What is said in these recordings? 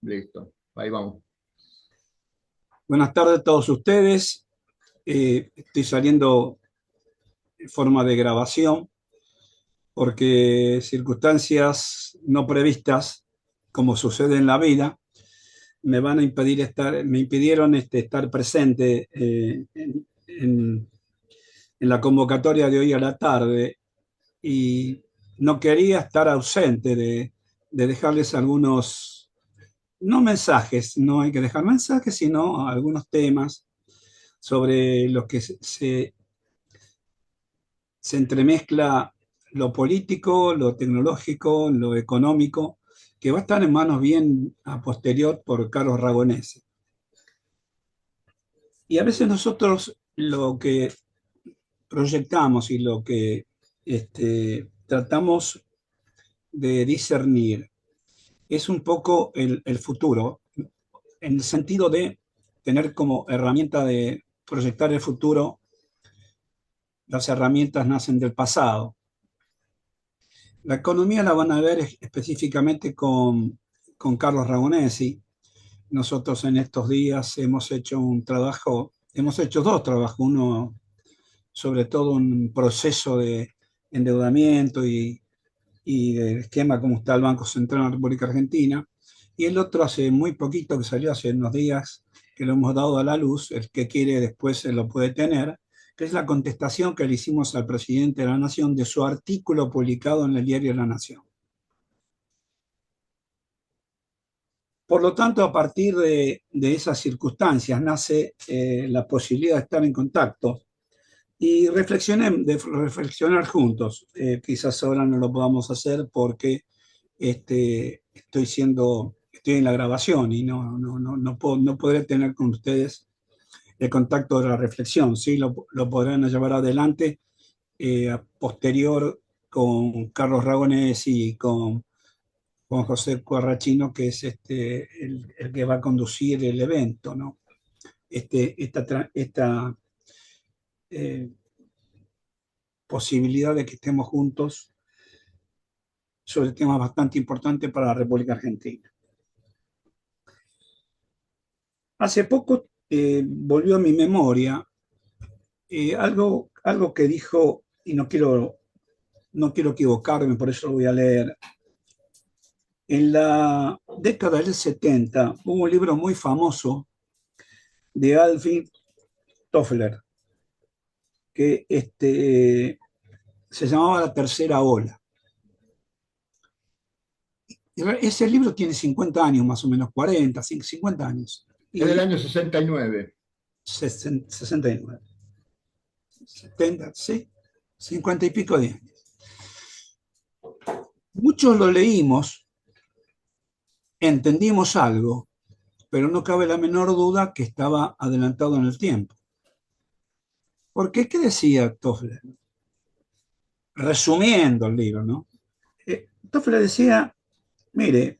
Listo, ahí vamos. Buenas tardes a todos ustedes. Estoy saliendo en forma de grabación porque circunstancias no previstas, como sucede en la vida, me impidieron estar presente en la convocatoria de hoy a la tarde y no quería estar ausente de dejarles algunos, no mensajes, no hay que dejar mensajes, sino algunos temas sobre los que se entremezcla lo político, lo tecnológico, lo económico, que va a estar en manos bien a posterior por Carlos Ragonese. Y a veces nosotros lo que proyectamos y lo que tratamos de discernir es un poco el futuro, en el sentido de tener como herramienta de proyectar el futuro. Las herramientas nacen del pasado. La economía la van a ver específicamente con Carlos Ragonesi. Nosotros en estos días hemos hecho un trabajo, hemos hecho dos trabajos, uno sobre todo un proceso de endeudamiento y del esquema como está el Banco Central de la República Argentina, y el otro hace muy poquito, que salió hace unos días, que lo hemos dado a la luz, el que quiere después se lo puede tener, que es la contestación que le hicimos al presidente de la Nación de su artículo publicado en el diario La Nación. Por lo tanto, a partir de esas circunstancias nace la posibilidad de estar en contacto y de reflexionar juntos. Quizás ahora no lo podamos hacer porque estoy en la grabación y no podré tener con ustedes el contacto de la reflexión. Sí, lo podrán llevar adelante a posterior con Carlos Ragones y con Juan José Cuarrachino, que es el que va a conducir el evento, ¿no? Esta eh, posibilidad de que estemos juntos sobre temas bastante importantes para la República Argentina. Hace poco volvió a mi memoria algo que dijo, y no quiero equivocarme, por eso lo voy a leer. En la década del 70 hubo un libro muy famoso de Alvin Toffler que se llamaba La Tercera Ola. Ese libro tiene 50 años, más o menos, 40, 50 años, Es del y año 69. 69, 70, sí, 50 y pico de años. Muchos lo leímos, entendimos algo, pero no cabe la menor duda que estaba adelantado en el tiempo. ¿Por qué? ¿Qué decía Toffler? Resumiendo el libro, ¿no? Toffler decía, mire,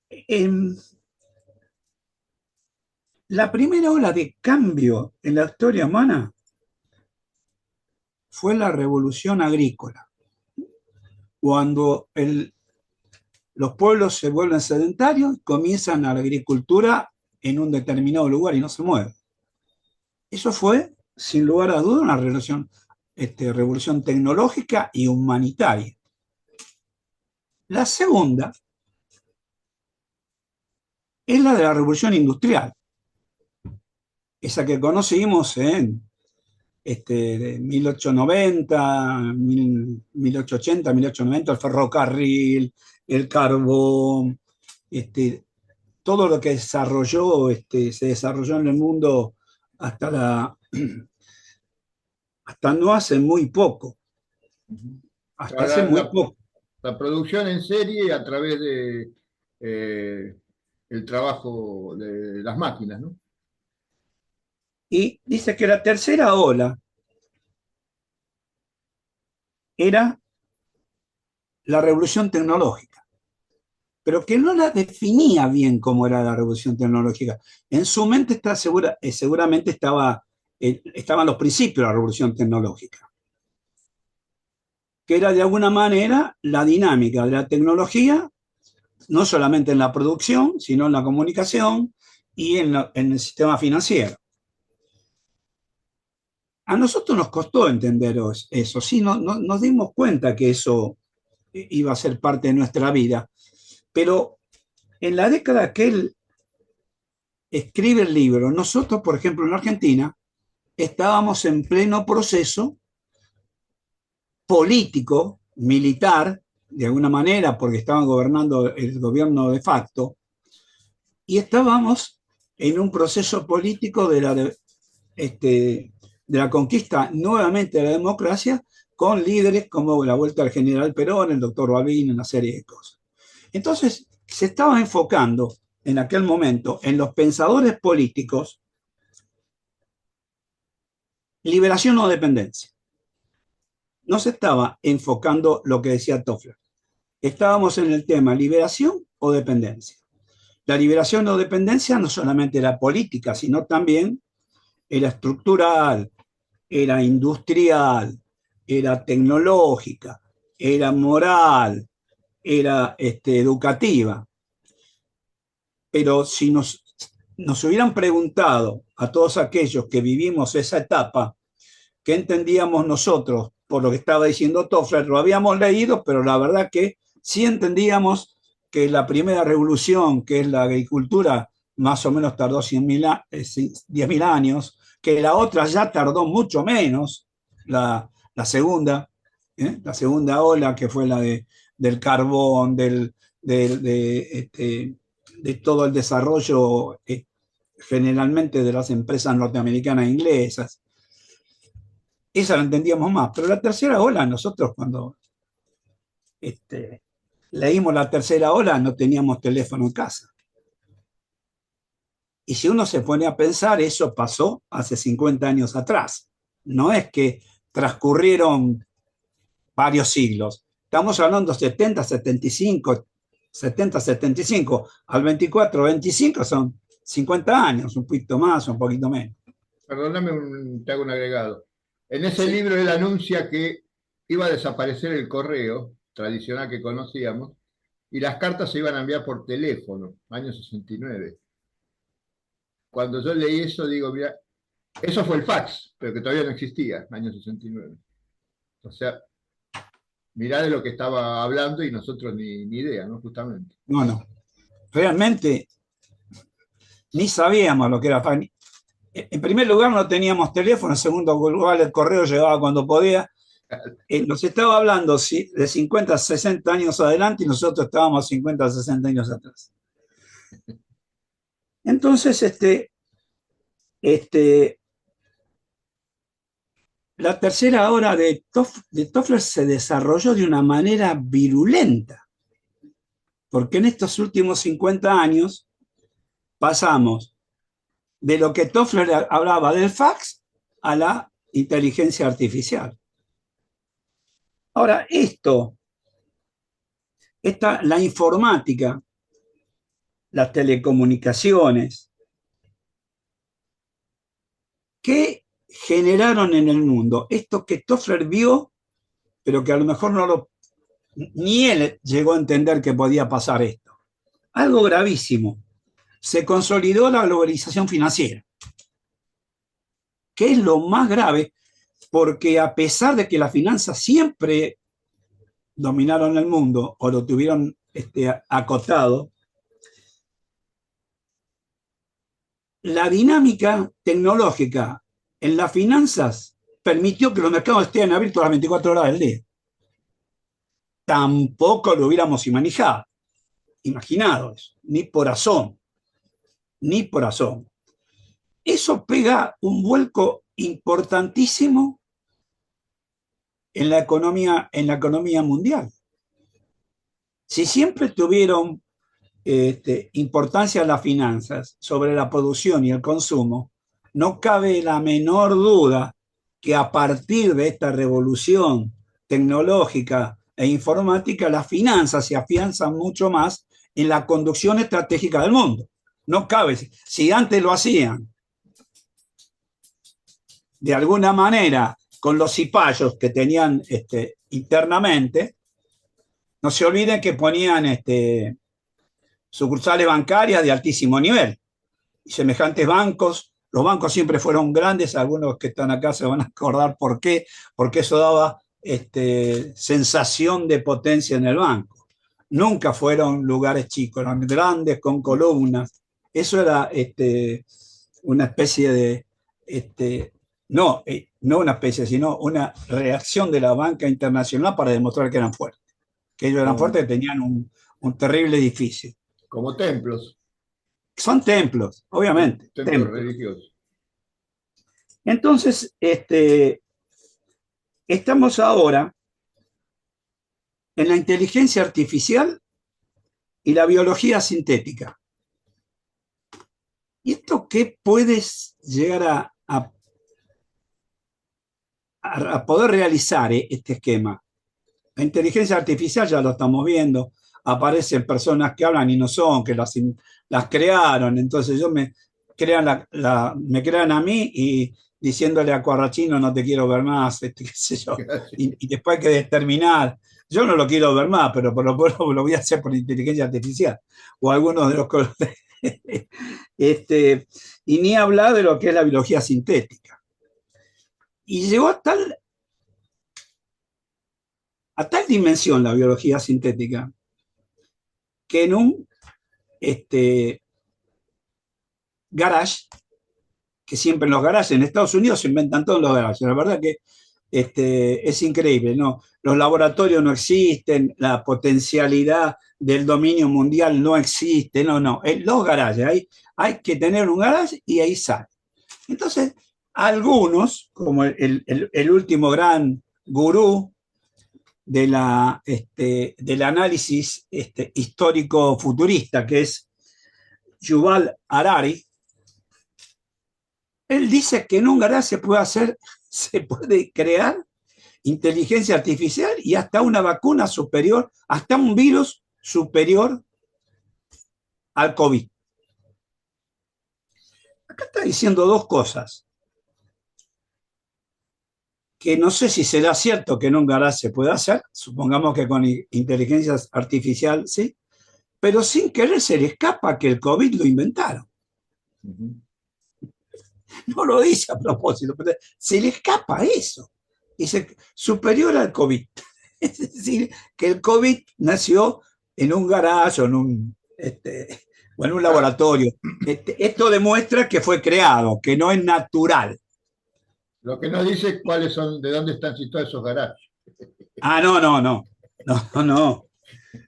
en la primera ola de cambio en la historia humana fue la revolución agrícola, cuando los pueblos se vuelven sedentarios y comienzan a la agricultura en un determinado lugar y no se mueven. Eso fue, sin lugar a dudas, una revolución tecnológica y humanitaria. La segunda es la de la revolución industrial, esa que conocimos en 1890, 1880, 1890, el ferrocarril, el carbón, este, todo lo que se desarrolló en el mundo hasta, hasta no hace muy poco, hasta hace La, muy la- poco. la producción en serie a través de el trabajo de las máquinas, ¿no? Y dice que la tercera ola era la revolución tecnológica, pero que no la definía bien cómo era la revolución tecnológica. En su mente seguramente estaban los principios de la revolución tecnológica, que era de alguna manera la dinámica de la tecnología no solamente en la producción, sino en la comunicación y en el sistema financiero. A nosotros nos costó entender eso, sí, nos dimos cuenta que eso iba a ser parte de nuestra vida, pero en la década que él escribe el libro, nosotros, por ejemplo, en Argentina, estábamos en pleno proceso político, militar, de alguna manera, porque estaban gobernando el gobierno de facto, y estábamos en un proceso político de la conquista nuevamente de la democracia, con líderes como la vuelta al general Perón, el doctor Balbín, una serie de cosas. Entonces, se estaba enfocando en aquel momento en los pensadores políticos, liberación o dependencia. No se estaba enfocando lo que decía Toffler. Estábamos en el tema liberación o dependencia. La liberación o dependencia no solamente era política, sino también era estructural, era industrial, era tecnológica, era moral, era educativa. Pero si nos hubieran preguntado a todos aquellos que vivimos esa etapa, ¿qué entendíamos nosotros por lo que estaba diciendo Toffler? Lo habíamos leído, pero la verdad que sí entendíamos que la primera revolución, que es la agricultura, más o menos tardó 10.000 años, que la otra ya tardó mucho menos, la segunda, la segunda ola, que fue la del carbón, de todo el desarrollo generalmente de las empresas norteamericanas e inglesas. Esa la entendíamos más, pero la tercera ola, nosotros cuando leímos la tercera ola no teníamos teléfono en casa. Y si uno se pone a pensar, eso pasó hace 50 años atrás. No es que transcurrieron varios siglos. Estamos hablando 70, 75, 70, 75, al 24, 25 son 50 años, un poquito más, un poquito menos. Perdóname, te hago un agregado. En ese Sí. libro él anuncia que iba a desaparecer el correo tradicional que conocíamos y las cartas se iban a enviar por teléfono, año 69. Cuando yo leí eso, digo, mira, eso fue el fax, pero que todavía no existía, año 69. O sea, mirá de lo que estaba hablando y nosotros ni idea, ¿no? Justamente. No, no. Realmente ni sabíamos lo que era fax. En primer lugar, no teníamos teléfono. En segundo lugar, el correo llegaba cuando podía. Nos estaba hablando de 50, 60 años adelante y nosotros estábamos 50, 60 años atrás. Entonces, la tercera hora de Toffler se desarrolló de una manera virulenta, porque en estos últimos 50 años pasamos de lo que Toffler hablaba del fax a la inteligencia artificial. Ahora, la informática, las telecomunicaciones, ¿qué generaron en el mundo? Esto que Toffler vio, pero que a lo mejor ni él llegó a entender que podía pasar esto. Algo gravísimo. Se consolidó la globalización financiera, que es lo más grave, porque a pesar de que las finanzas siempre dominaron el mundo o lo tuvieron acotado, la dinámica tecnológica en las finanzas permitió que los mercados estén abiertos las 24 horas del día. Tampoco lo hubiéramos imaginado eso, ni por asomo, ni por asomo. Eso pega un vuelco importantísimo en la economía mundial. Si siempre tuvieron importancia las finanzas sobre la producción y el consumo, no cabe la menor duda que a partir de esta revolución tecnológica e informática, las finanzas se afianzan mucho más en la conducción estratégica del mundo. No cabe, si antes lo hacían de alguna manera con los cipayos que tenían internamente, no se olviden que ponían sucursales bancarias de altísimo nivel. Y semejantes bancos, los bancos siempre fueron grandes, algunos que están acá se van a acordar por qué, porque eso daba sensación de potencia en el banco. Nunca fueron lugares chicos, eran grandes con columnas. Eso era una especie de, no una especie, sino una reacción de la banca internacional para demostrar que eran fuertes. Que ellos eran fuertes, como, que tenían un terrible edificio. como templos, Son templos, obviamente, templos templos. religiosos. Entonces, estamos ahora en la inteligencia artificial y la biología sintética. ¿Y esto qué puedes llegar a poder realizar este esquema? La inteligencia artificial ya lo estamos viendo, aparecen personas que hablan y no son, que las crearon, entonces me crean a mí y diciéndole a Cuarrachino no te quiero ver más, qué sé yo, y después hay que determinar, yo no lo quiero ver más, pero por lo voy a hacer por inteligencia artificial, o algunos de los y ni hablar de lo que es la biología sintética. Y llegó a tal dimensión la biología sintética que en un garage, que siempre en los garages, en Estados Unidos se inventan todos los garages, la verdad que es increíble, ¿no? Los laboratorios no existen, la potencialidad del dominio mundial no existe, no, en los garages, hay que tener un garage y ahí sale. Entonces, algunos, como el último gran gurú del análisis histórico futurista, que es Yuval Harari, él dice que en un garage se puede crear inteligencia artificial y hasta una vacuna superior, hasta un virus superior al COVID. Acá está diciendo dos cosas, que no sé si será cierto que en un garage se puede hacer, supongamos que con inteligencia artificial sí, pero sin querer se le escapa que el COVID lo inventaron. No lo dice a propósito, pero se le escapa eso. Dice, superior al COVID. Es decir, que el COVID nació en un garaje o o en un laboratorio. Esto demuestra que fue creado, que no es natural. Lo que nos dice cuáles son, de dónde están situados esos garajes. Ah, no, no, no. No, no.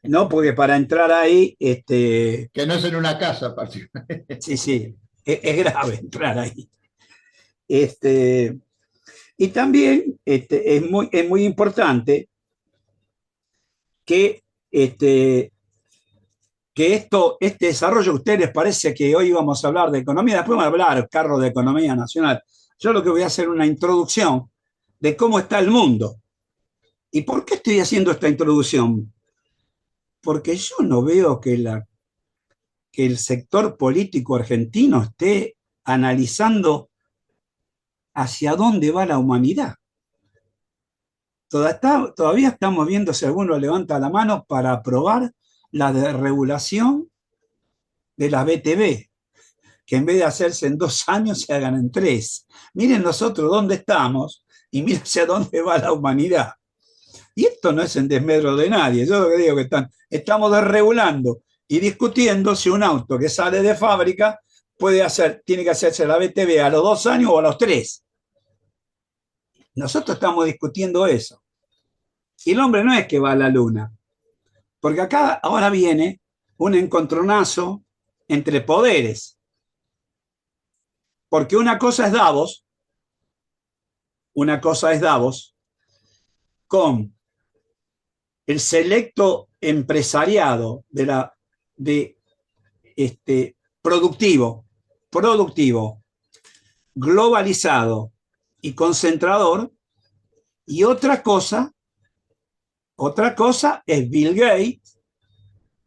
No, porque para entrar ahí, Que no es en una casa, particularmente. sí, sí, es grave entrar ahí. Y también es muy importante que, que este desarrollo que a ustedes les parece que hoy vamos a hablar de economía, después vamos a hablar, Carlos, de economía nacional. Yo lo que voy a hacer es una introducción de cómo está el mundo. ¿Y por qué estoy haciendo esta introducción? Porque yo no veo que el sector político argentino esté analizando hacia dónde va la humanidad. Todavía estamos viendo si alguno levanta la mano para aprobar la desregulación de las BTV, que en vez de hacerse en 2 años se hagan en 3. Miren nosotros dónde estamos y miren hacia dónde va la humanidad. Y esto no es en desmedro de nadie. Yo lo que digo que estamos desregulando y discutiendo si un auto que sale de fábrica tiene que hacerse la BTV a los 2 años o a los 3. Nosotros estamos discutiendo eso. Y el hombre no es que va a la luna, porque acá ahora viene un encontronazo entre poderes. Porque una cosa es Davos con el selecto empresariado productivo, globalizado y concentrador, y otra cosa es Bill Gates,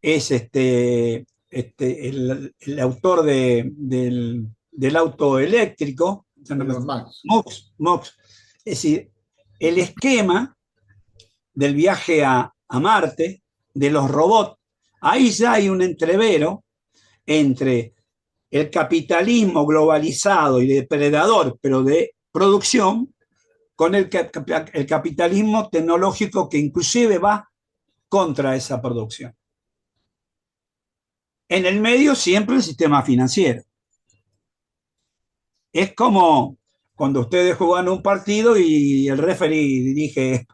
es el autor del auto eléctrico, Musk. Es decir, el esquema del viaje a Marte, de los robots. Ahí ya hay un entrevero entre el capitalismo globalizado y depredador, pero de producción, con el capitalismo tecnológico que inclusive va contra esa producción. En el medio siempre el sistema financiero. Es como cuando ustedes juegan un partido y el referee dirige,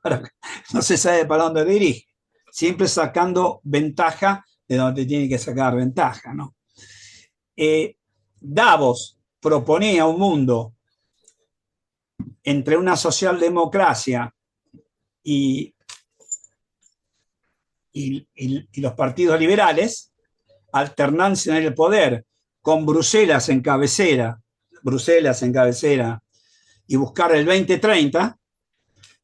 no se sabe para dónde dirige, siempre sacando ventaja de donde tiene que sacar ventaja, ¿no? Davos proponía un mundo entre una socialdemocracia y, y los partidos liberales, alternancia en el poder, con Bruselas en cabecera y buscar el 2030,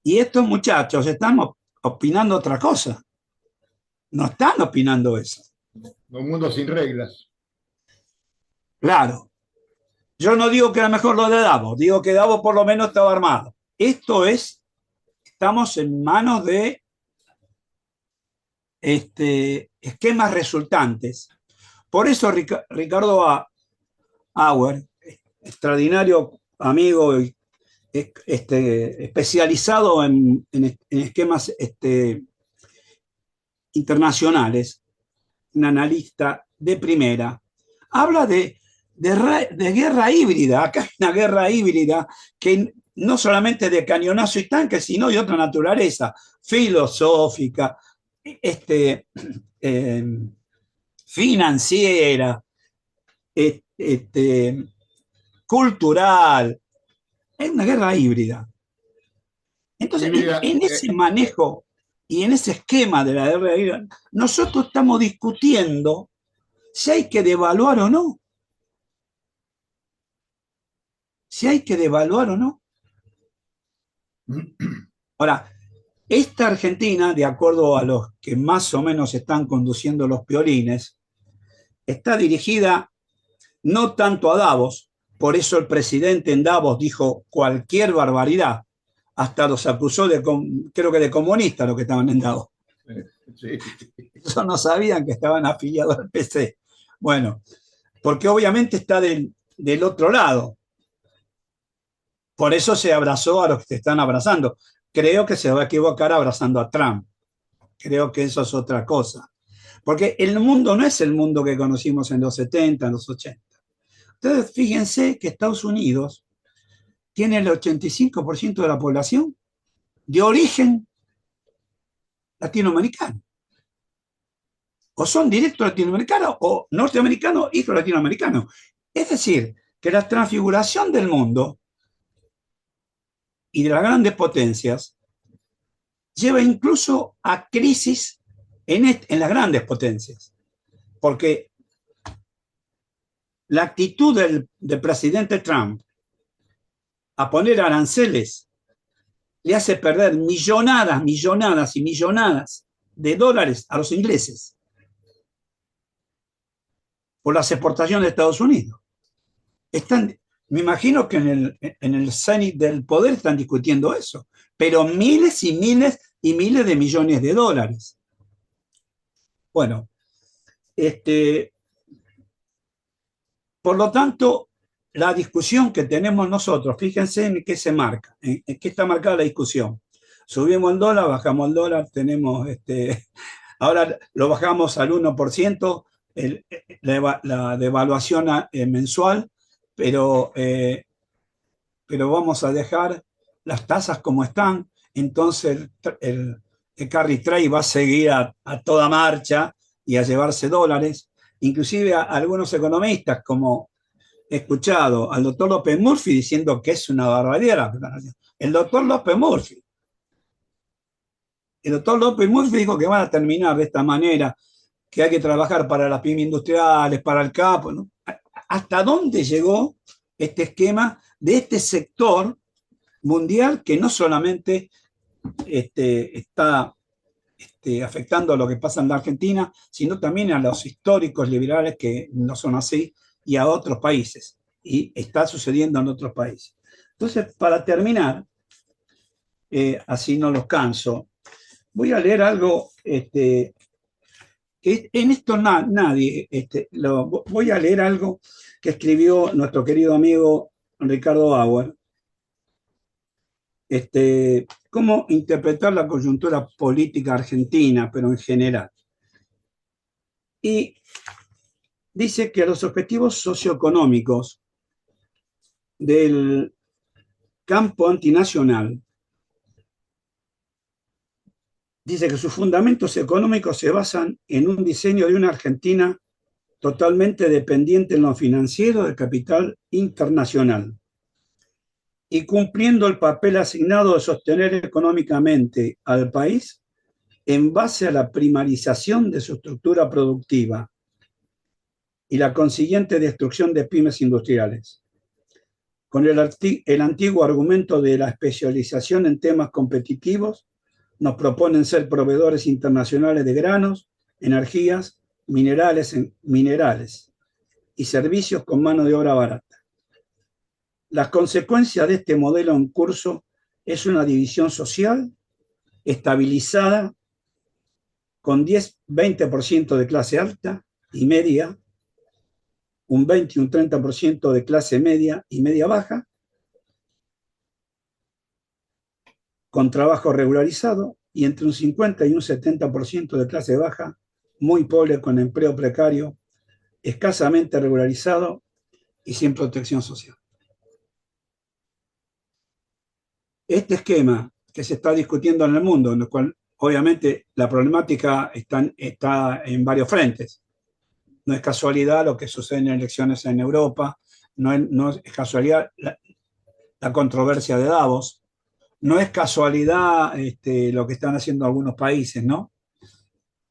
y estos muchachos están opinando otra cosa, no están opinando eso. Un mundo sin reglas. Claro, yo no digo que era mejor lo de Davos, digo que Davos por lo menos estaba armado. Esto es, estamos en manos de esquemas resultantes. Por eso Ricardo Auer, extraordinario amigo y especializado en esquemas internacionales, un analista de primera, habla de guerra híbrida. Acá hay una guerra híbrida que no solamente de cañonazo y tanque, sino de otra naturaleza, filosófica, financiera, cultural. Es una guerra híbrida. Entonces, Híbrida, en ese manejo y en ese esquema de la guerra híbrida, nosotros estamos discutiendo si hay que devaluar o no. Si hay que devaluar o no. Ahora, esta Argentina, de acuerdo a los que más o menos están conduciendo los piolines, está dirigida no tanto a Davos, por eso el presidente en Davos dijo cualquier barbaridad, hasta los acusó de, creo que de comunistas los que estaban en Davos. Sí. Ellos no sabían que estaban afiliados al PC. Bueno, porque obviamente está del otro lado. Por eso se abrazó a los que se están abrazando. Creo que se va a equivocar abrazando a Trump. Creo que eso es otra cosa. Porque el mundo no es el mundo que conocimos en los 70, en los 80. Entonces, fíjense que Estados Unidos tiene el 85% de la población de origen latinoamericano. O son directos latinoamericanos o norteamericanos, hijos latinoamericanos. Es decir, que la transfiguración del mundo y de las grandes potencias lleva incluso a crisis en las grandes potencias. Porque la actitud del presidente Trump a poner aranceles le hace perder millonadas y millonadas de dólares a los ingleses por las exportaciones de Estados Unidos. Me imagino que en el cenit del poder están discutiendo eso, pero miles y miles y miles de millones de dólares. Bueno, por lo tanto, la discusión que tenemos nosotros, fíjense en qué se marca, en qué está marcada la discusión. Subimos el dólar, bajamos el dólar, tenemos, ahora lo bajamos al 1%, la devaluación mensual, pero vamos a dejar las tasas como están, entonces el carry trade va a seguir a toda marcha y a llevarse dólares. Inclusive a algunos economistas, como he escuchado al doctor López Murphy diciendo que es una barbaridad. El doctor López Murphy dijo que van a terminar de esta manera, que hay que trabajar para las pymes industriales, para el campo, ¿no? ¿Hasta dónde llegó este esquema de este sector mundial que no solamente está afectando a lo que pasa en la Argentina, sino también a los históricos liberales que no son así y a otros países? Y está sucediendo en otros países. Entonces, para terminar, así no los canso, voy a leer algo que que en esto nadie, voy a leer algo que escribió nuestro querido amigo Ricardo Bauer, cómo interpretar la coyuntura política argentina, pero en general. Y dice que los objetivos socioeconómicos del campo antinacional, dice que sus fundamentos económicos se basan en un diseño de una Argentina totalmente dependiente en lo financiero del capital internacional y cumpliendo el papel asignado de sostener económicamente al país en base a la primarización de su estructura productiva y la consiguiente destrucción de pymes industriales. Con el antiguo argumento de la especialización en temas competitivos, nos proponen ser proveedores internacionales de granos, energías, minerales y servicios con mano de obra barata. Las consecuencias de este modelo en curso es una división social estabilizada con 10-20% de clase alta y media, un 20 y un 30% de clase media y media baja, con trabajo regularizado, y entre un 50 y un 70% de clase baja, muy pobre, con empleo precario, escasamente regularizado y sin protección social. Este esquema que se está discutiendo en el mundo, en el cual obviamente la problemática está en varios frentes. No es casualidad lo que sucede en elecciones en Europa, no es casualidad la controversia de Davos, no es casualidad lo que están haciendo algunos países, ¿no?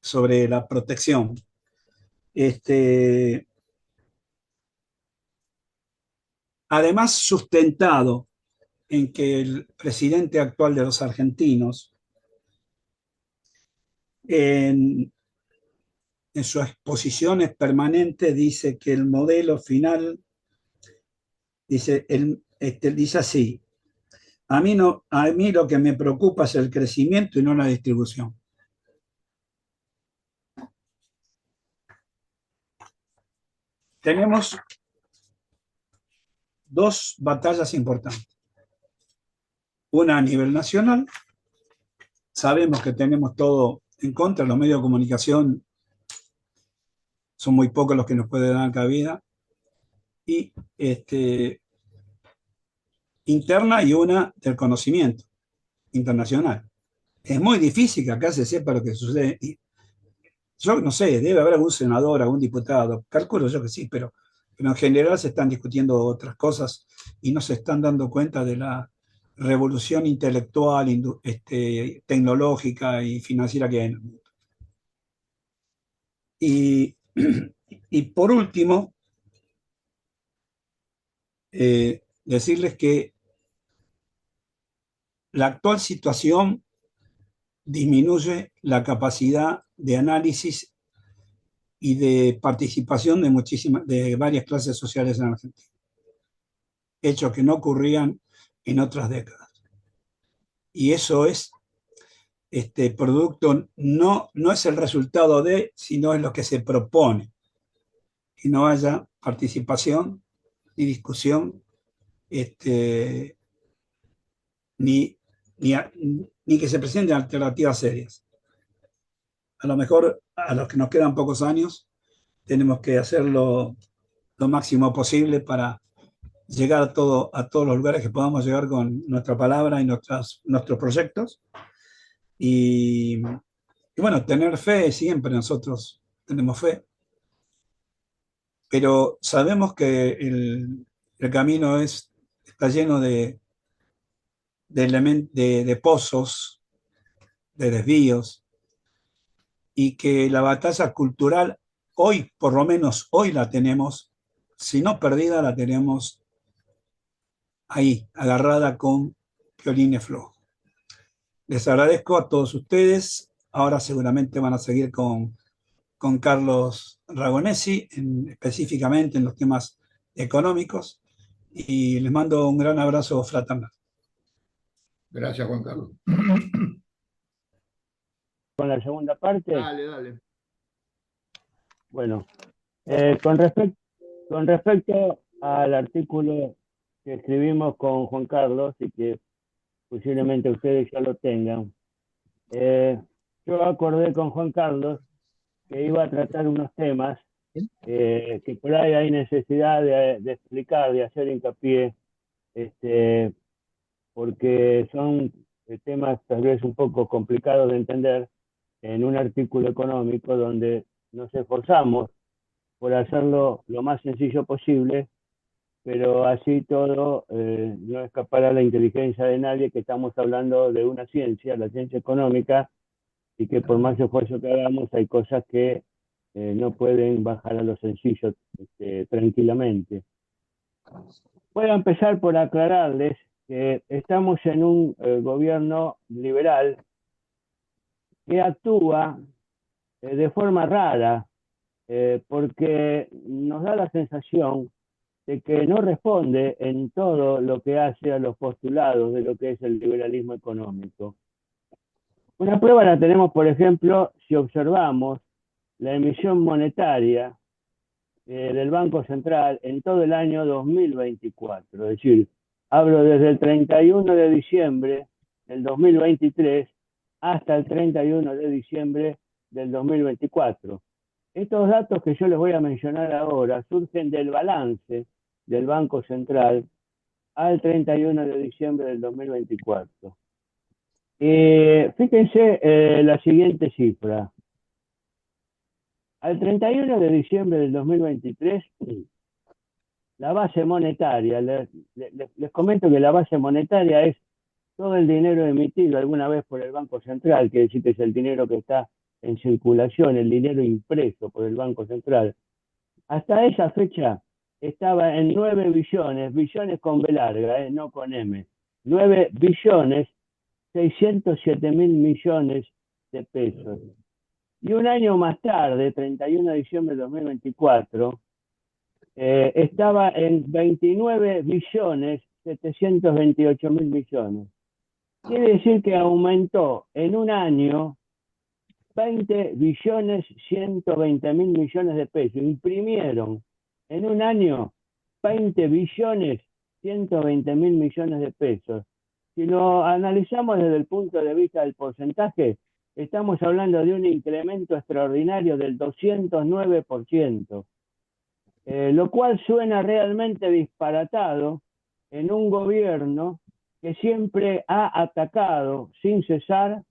Sobre la protección. Además, sustentado en que el presidente actual de los argentinos, en sus exposiciones permanentes, dice que el modelo final, dice así: a mí lo que me preocupa es el crecimiento y no la distribución. Tenemos dos batallas importantes. Una a nivel nacional. Sabemos que tenemos todo en contra. Los medios de comunicación son muy pocos los que nos pueden dar cabida. Y interna y una del conocimiento internacional. Es muy difícil que acá se sepa lo que sucede. Yo no sé, debe haber algún senador, algún diputado, calculo yo que sí, pero en general se están discutiendo otras cosas y no se están dando cuenta de la revolución intelectual, tecnológica y financiera que hay en el mundo. Y, y por último, decirles que la actual situación disminuye la capacidad de análisis y de participación de varias clases sociales en Argentina, hechos que no ocurrían en otras décadas. Y eso es producto, no es el resultado de, sino es lo que se propone. Que no haya participación ni discusión, ni, ni que se presenten alternativas serias. A lo mejor a los que nos quedan pocos años tenemos que hacerlo lo máximo posible para llegar a todos los lugares que podamos llegar con nuestra palabra y nuestros proyectos. Y bueno, tener fe siempre, nosotros tenemos fe, pero sabemos que el camino está lleno de pozos, de desvíos, y que la batalla cultural hoy, por lo menos hoy la tenemos, si no perdida, la tenemos ahí, agarrada con violines flojos. Les agradezco a todos ustedes. Ahora seguramente van a seguir con Carlos Ragonesi, específicamente en los temas económicos. Y les mando un gran abrazo fraternal. Gracias, Juan Carlos. Con la segunda parte. Dale, dale. Bueno, con con respecto al artículo que escribimos con Juan Carlos y que posiblemente ustedes ya lo tengan, eh, yo acordé con Juan Carlos que iba a tratar unos temas que por ahí hay necesidad de explicar, de hacer hincapié, este, porque son temas tal vez un poco complicados de entender en un artículo económico donde nos esforzamos por hacerlo lo más sencillo posible, pero así todo no escapará la inteligencia de nadie que estamos hablando de una ciencia, la ciencia económica, y que por más esfuerzo que hagamos hay cosas que no pueden bajar a lo sencillo tranquilamente. Voy a empezar por aclararles que estamos en un gobierno liberal que actúa de forma rara, porque nos da la sensación de que no responde en todo lo que hace a los postulados de lo que es el liberalismo económico. Una prueba la tenemos, por ejemplo, si observamos la emisión monetaria del Banco Central en todo el año 2024. Es decir, hablo desde el 31 de diciembre del 2023 hasta el 31 de diciembre del 2024. Estos datos que yo les voy a mencionar ahora surgen del balance del Banco Central al 31 de diciembre del 2024. Fíjense la siguiente cifra. Al 31 de diciembre del 2023, la base monetaria, les comento que la base monetaria es todo el dinero emitido alguna vez por el Banco Central, que decir que es el dinero que está en circulación, el dinero impreso por el Banco Central. Hasta esa fecha estaba en 9 billones, billones con B larga, no con M, 9 billones 607 mil millones de pesos. Y un año más tarde, 31 de diciembre de 2024, estaba en 29 billones 728 mil millones. Quiere decir que aumentó en un año 20 billones 120 mil millones de pesos. Imprimieron en un año 20 billones 120 mil millones de pesos. Si lo analizamos desde el punto de vista del porcentaje, estamos hablando de un incremento extraordinario del 209%, lo cual suena realmente disparatado en un gobierno que siempre ha atacado sin cesar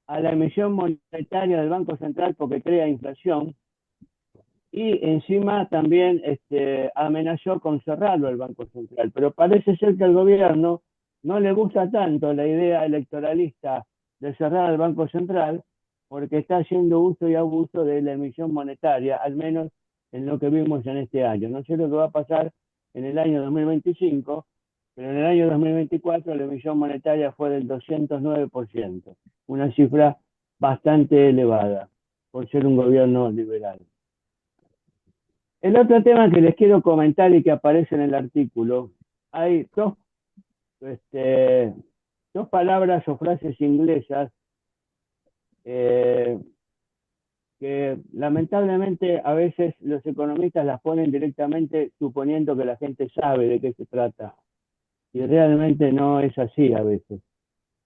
a la emisión monetaria del Banco Central porque crea inflación, y encima también amenazó con cerrarlo el Banco Central. Pero parece ser que al gobierno no le gusta tanto la idea electoralista de cerrar el Banco Central porque está haciendo uso y abuso de la emisión monetaria, al menos en lo que vimos en este año. No sé lo que va a pasar en el año 2025, pero en el año 2024 la emisión monetaria fue del 209%, una cifra bastante elevada por ser un gobierno liberal. El otro tema que les quiero comentar y que aparece en el artículo, hay dos palabras o frases inglesas que lamentablemente a veces los economistas las ponen directamente suponiendo que la gente sabe de qué se trata, y realmente no es así a veces.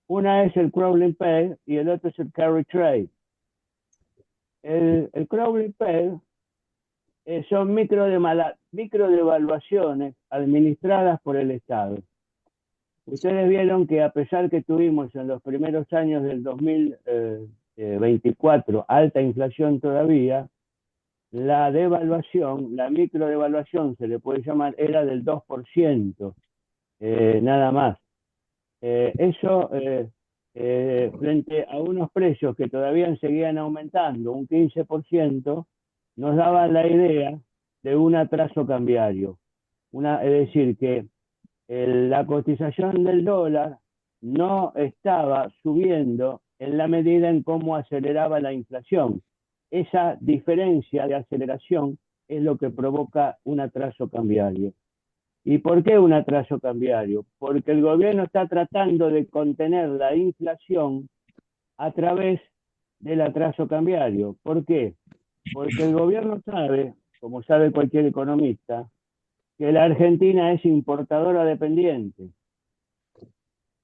Una es el crawling peg y el otro es el carry trade. El crawling peg son microdevaluaciones administradas por el Estado. Ustedes vieron que a pesar que tuvimos en los primeros años del 2024 alta inflación todavía, la devaluación, la microdevaluación se le puede llamar, era del 2%, nada más. Eso frente a unos precios que todavía seguían aumentando, un 15%, nos daba la idea de un atraso cambiario. Es decir, que la cotización del dólar no estaba subiendo en la medida en cómo aceleraba la inflación. Esa diferencia de aceleración es lo que provoca un atraso cambiario. ¿Y por qué un atraso cambiario? Porque el gobierno está tratando de contener la inflación a través del atraso cambiario. ¿Por qué? porque el gobierno sabe, como sabe cualquier economista, que la Argentina es importadora dependiente.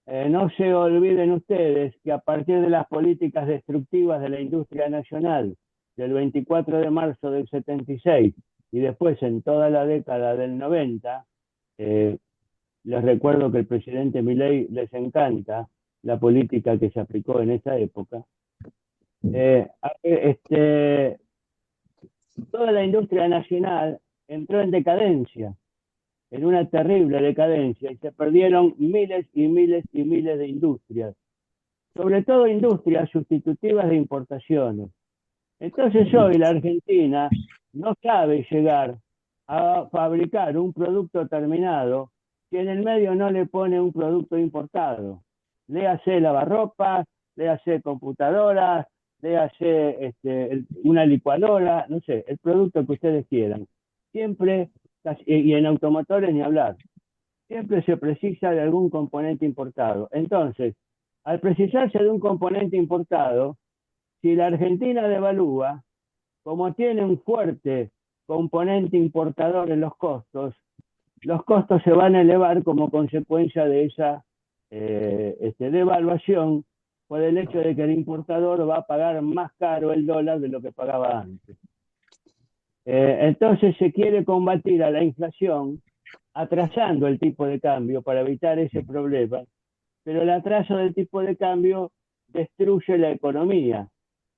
No se olviden ustedes que a partir de las políticas destructivas de la industria nacional del 24 de marzo del 76 y después en toda la década del 90, les recuerdo que el presidente Milei les encanta la política que se aplicó en esa época. Toda la industria nacional entró en decadencia, en una terrible decadencia, y se perdieron miles y miles y miles de industrias, sobre todo industrias sustitutivas de importaciones. Entonces hoy la Argentina no sabe llegar a fabricar un producto terminado que en el medio no le pone un producto importado. Léase lavarropas, léase computadoras, léase una licuadora, no sé, el producto que ustedes quieran. Siempre, y en automotores ni hablar, siempre se precisa de algún componente importado. Entonces, al precisarse de un componente importado, si la Argentina devalúa, como tiene un fuerte componente importador en los costos se van a elevar como consecuencia de esa devaluación por el hecho de que el importador va a pagar más caro el dólar de lo que pagaba antes. Entonces se quiere combatir a la inflación atrasando el tipo de cambio para evitar ese problema, pero el atraso del tipo de cambio destruye la economía.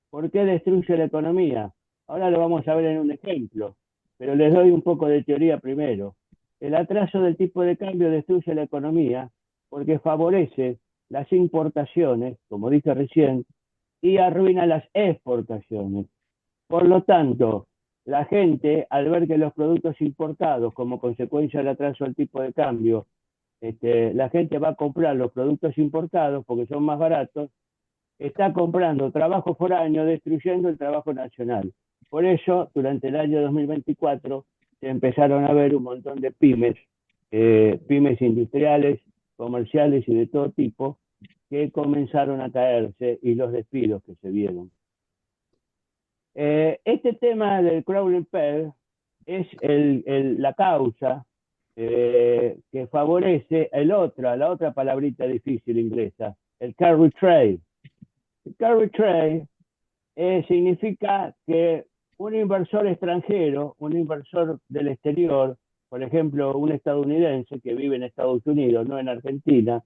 ¿Por qué destruye la economía? Ahora lo vamos a ver en un ejemplo, pero les doy un poco de teoría primero. El atraso del tipo de cambio destruye la economía porque favorece las importaciones, como dije recién, y arruina las exportaciones. Por lo tanto, la gente, al ver que los productos importados, como consecuencia del atraso del tipo de cambio, la gente va a comprar los productos importados porque son más baratos, está comprando trabajo foráneo, destruyendo el trabajo nacional. Por eso, durante el año 2024, se empezaron a ver un montón de pymes industriales, comerciales y de todo tipo, que comenzaron a caerse y los despidos que se vieron. Este tema del crawling peg es la causa que favorece la otra palabrita difícil inglesa, el carry trade. El carry trade significa que un inversor extranjero, un inversor del exterior, por ejemplo, un estadounidense que vive en Estados Unidos, no en Argentina,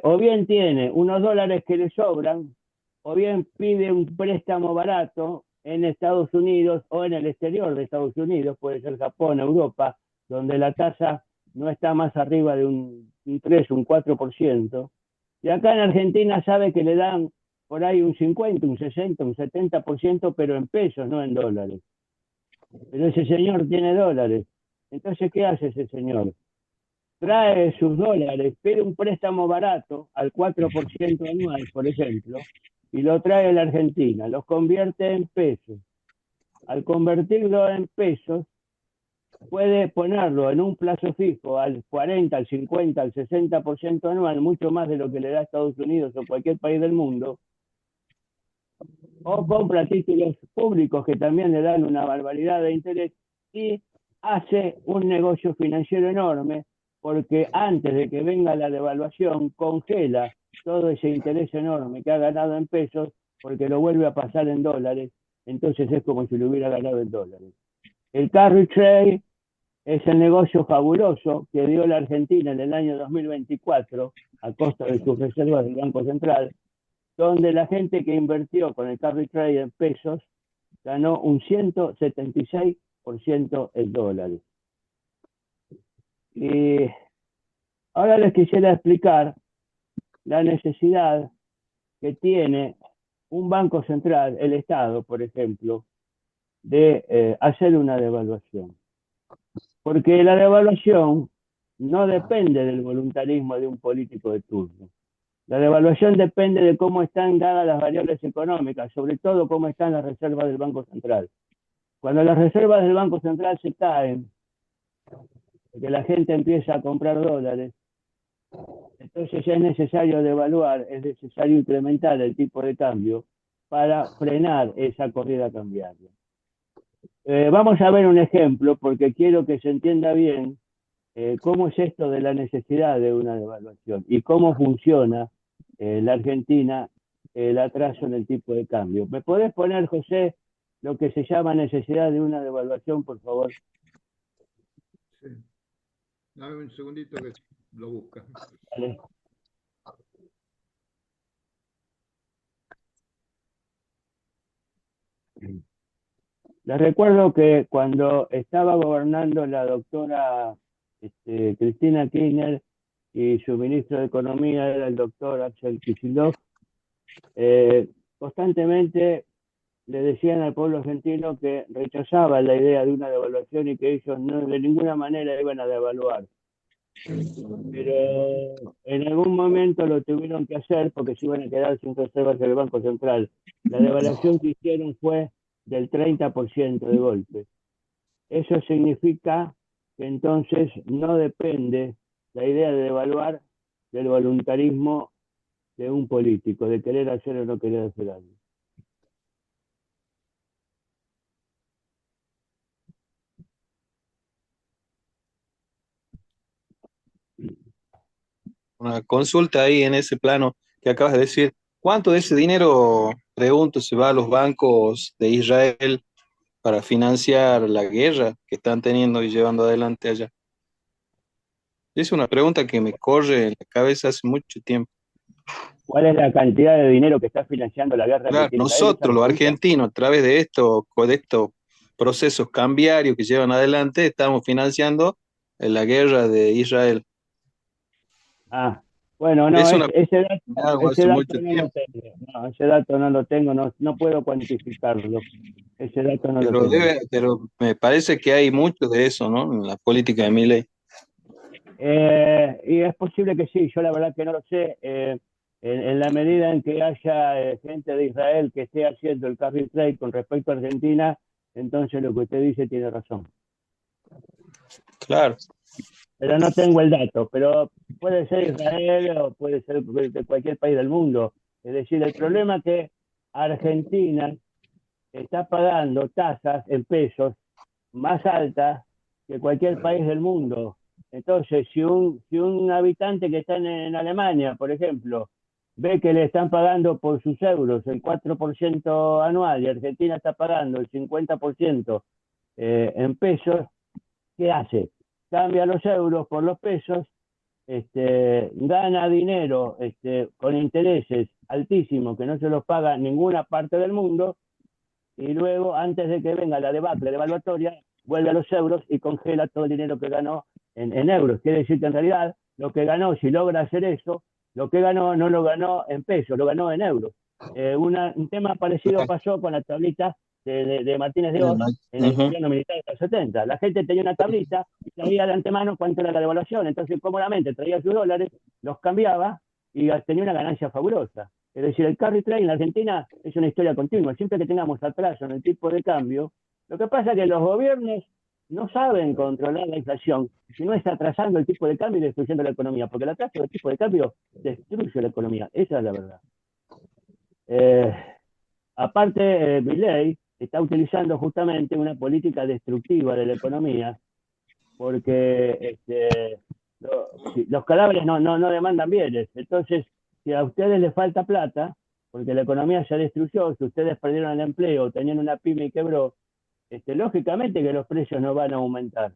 o bien tiene unos dólares que le sobran, o bien pide un préstamo barato en Estados Unidos o en el exterior de Estados Unidos, puede ser Japón, Europa, donde la tasa no está más arriba de un 3, un 4%. Y acá en Argentina sabe que le dan por ahí un 50, un 60, un 70%, pero en pesos, no en dólares. Pero ese señor tiene dólares. Entonces, ¿qué hace ese señor? Trae sus dólares, pide un préstamo barato al 4% anual, por ejemplo, y lo trae a la Argentina, los convierte en pesos. Al convertirlo en pesos, puede ponerlo en un plazo fijo al 40, al 50, al 60% anual, mucho más de lo que le da Estados Unidos o cualquier país del mundo, o compra títulos públicos que también le dan una barbaridad de interés y hace un negocio financiero enorme porque antes de que venga la devaluación congela todo ese interés enorme que ha ganado en pesos porque lo vuelve a pasar en dólares, entonces es como si lo hubiera ganado en dólares. El carry trade es el negocio fabuloso que dio la Argentina en el año 2024 a costa de sus reservas del Banco Central, donde la gente que invirtió con el carry trade en pesos ganó un 176% en dólares. Y ahora les quisiera explicar la necesidad que tiene un banco central, el Estado, por ejemplo, de hacer una devaluación. Porque la devaluación no depende del voluntarismo de un político de turno. La devaluación depende de cómo están dadas las variables económicas, sobre todo cómo están las reservas del Banco Central. Cuando las reservas del Banco Central se caen, porque la gente empieza a comprar dólares, entonces es necesario devaluar, es necesario incrementar el tipo de cambio para frenar esa corrida cambiaria. Vamos a ver un ejemplo porque quiero que se entienda bien cómo es esto de la necesidad de una devaluación y cómo funciona la Argentina el atraso en el tipo de cambio. ¿Me podés poner, José, lo que se llama necesidad de una devaluación, por favor? Sí. Dame un segundito que lo busca. Vale. Les recuerdo que cuando estaba gobernando la doctora Cristina Kirchner y su ministro de Economía era el doctor Axel Kicillof, constantemente le decían al pueblo argentino que rechazaban la idea de una devaluación y que ellos no, de ninguna manera iban a devaluar. Pero en algún momento lo tuvieron que hacer porque se iban a quedar sin reservas del Banco Central. La devaluación que hicieron fue del 30% de golpe. Eso significa que entonces no depende la idea de devaluar del voluntarismo de un político, de querer hacer o no querer hacer algo. Una consulta ahí en ese plano que acabas de decir. ¿Cuánto de ese dinero, pregunto, se va a los bancos de Israel para financiar la guerra que están teniendo y llevando adelante allá? Es una pregunta que me corre en la cabeza hace mucho tiempo. ¿Cuál es la cantidad de dinero que está financiando la guerra que Claro, tiene Israel? Esa es nosotros, la los pregunta. argentinos, a través de estos procesos cambiarios que llevan adelante, estamos financiando la guerra de Israel. Ah, bueno, no, Es una algo ese hace dato mucho no lo tiempo, tengo. No, ese dato no lo tengo, no, no puedo cuantificarlo. Ese dato no lo tengo. pero me parece que hay mucho de eso, ¿no? En la política de Milei. Y es posible que sí, yo la verdad que no lo sé. En la medida en que haya gente de Israel que esté haciendo el carry trade con respecto a Argentina, entonces lo que usted dice tiene razón. Claro. Pero no tengo el dato, pero puede ser Israel o puede ser de cualquier país del mundo. Es decir, el problema es que Argentina está pagando tasas en pesos más altas que cualquier país del mundo. Entonces, si un habitante que está en Alemania, por ejemplo, ve que le están pagando por sus euros el 4% anual y Argentina está pagando el 50% en pesos, ¿qué hace? Cambia los euros por los pesos, gana dinero con intereses altísimos que no se los paga ninguna parte del mundo y luego, antes de que venga la debacle devaluatoria, vuelve a los euros y congela todo el dinero que ganó en euros. Quiere decir que en realidad lo que ganó, si logra hacer eso, lo que ganó no lo ganó en pesos, lo ganó en euros. Un tema parecido pasó con la tablita de Martínez de Oz en el Ujú. gobierno militar de los 70. La gente tenía una tablita y sabía de antemano cuánto era la devaluación, entonces cómodamente traía sus dólares, los cambiaba y tenía una ganancia fabulosa. Es decir, el carry trade en la Argentina es una historia continua. Siempre que tengamos atraso en el tipo de cambio, lo que pasa es que los gobiernos no saben controlar la inflación, si no está atrasando el tipo de cambio y destruyendo la economía, porque el atraso del tipo de cambio destruye la economía. Esa es la verdad. Eh, Aparte, Milei está utilizando justamente una política destructiva de la economía, porque si los cadáveres no demandan bienes. Entonces, si a ustedes les falta plata, porque la economía se destruyó, si ustedes perdieron el empleo, tenían una pyme y quebró, lógicamente que los precios no van a aumentar.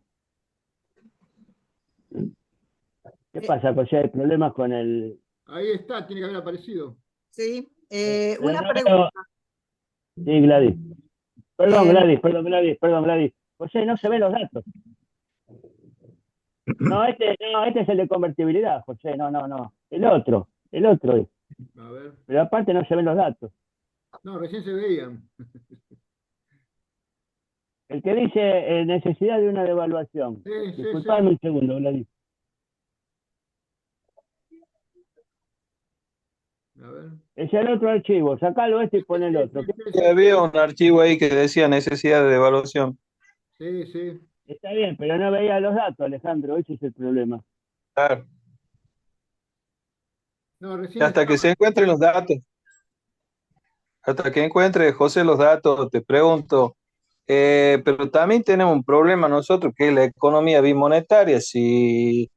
¿Qué Eh, pasa, José? ¿Hay problemas con el...? Ahí está, tiene que haber aparecido. sí, Pero una no pregunta. veo... Sí, Gladys. Perdón, Eh, Gladys, perdón, Gladys, perdón, Gladys. José, no se ven los datos. No, este es el de convertibilidad, José, no. El otro es. A ver. Pero aparte no se ven los datos. No, recién se veían. El que dice necesidad de una devaluación. Sí, sí, sí. Disculpadme un segundo, Gladys. A ver. Es el otro archivo, sacalo este y pon el Sí, otro. sí, sí, Sí, sí, había sí. un archivo ahí que decía necesidad de devaluación. Sí, sí. Está bien, pero no veía los datos, Alejandro, ese es el problema. Claro. No, Y recién hasta que estaba. se encuentren los datos, Hasta que encuentre, José, los datos, te pregunto, pero también tenemos un problema nosotros, que es la economía bimonetaria. Si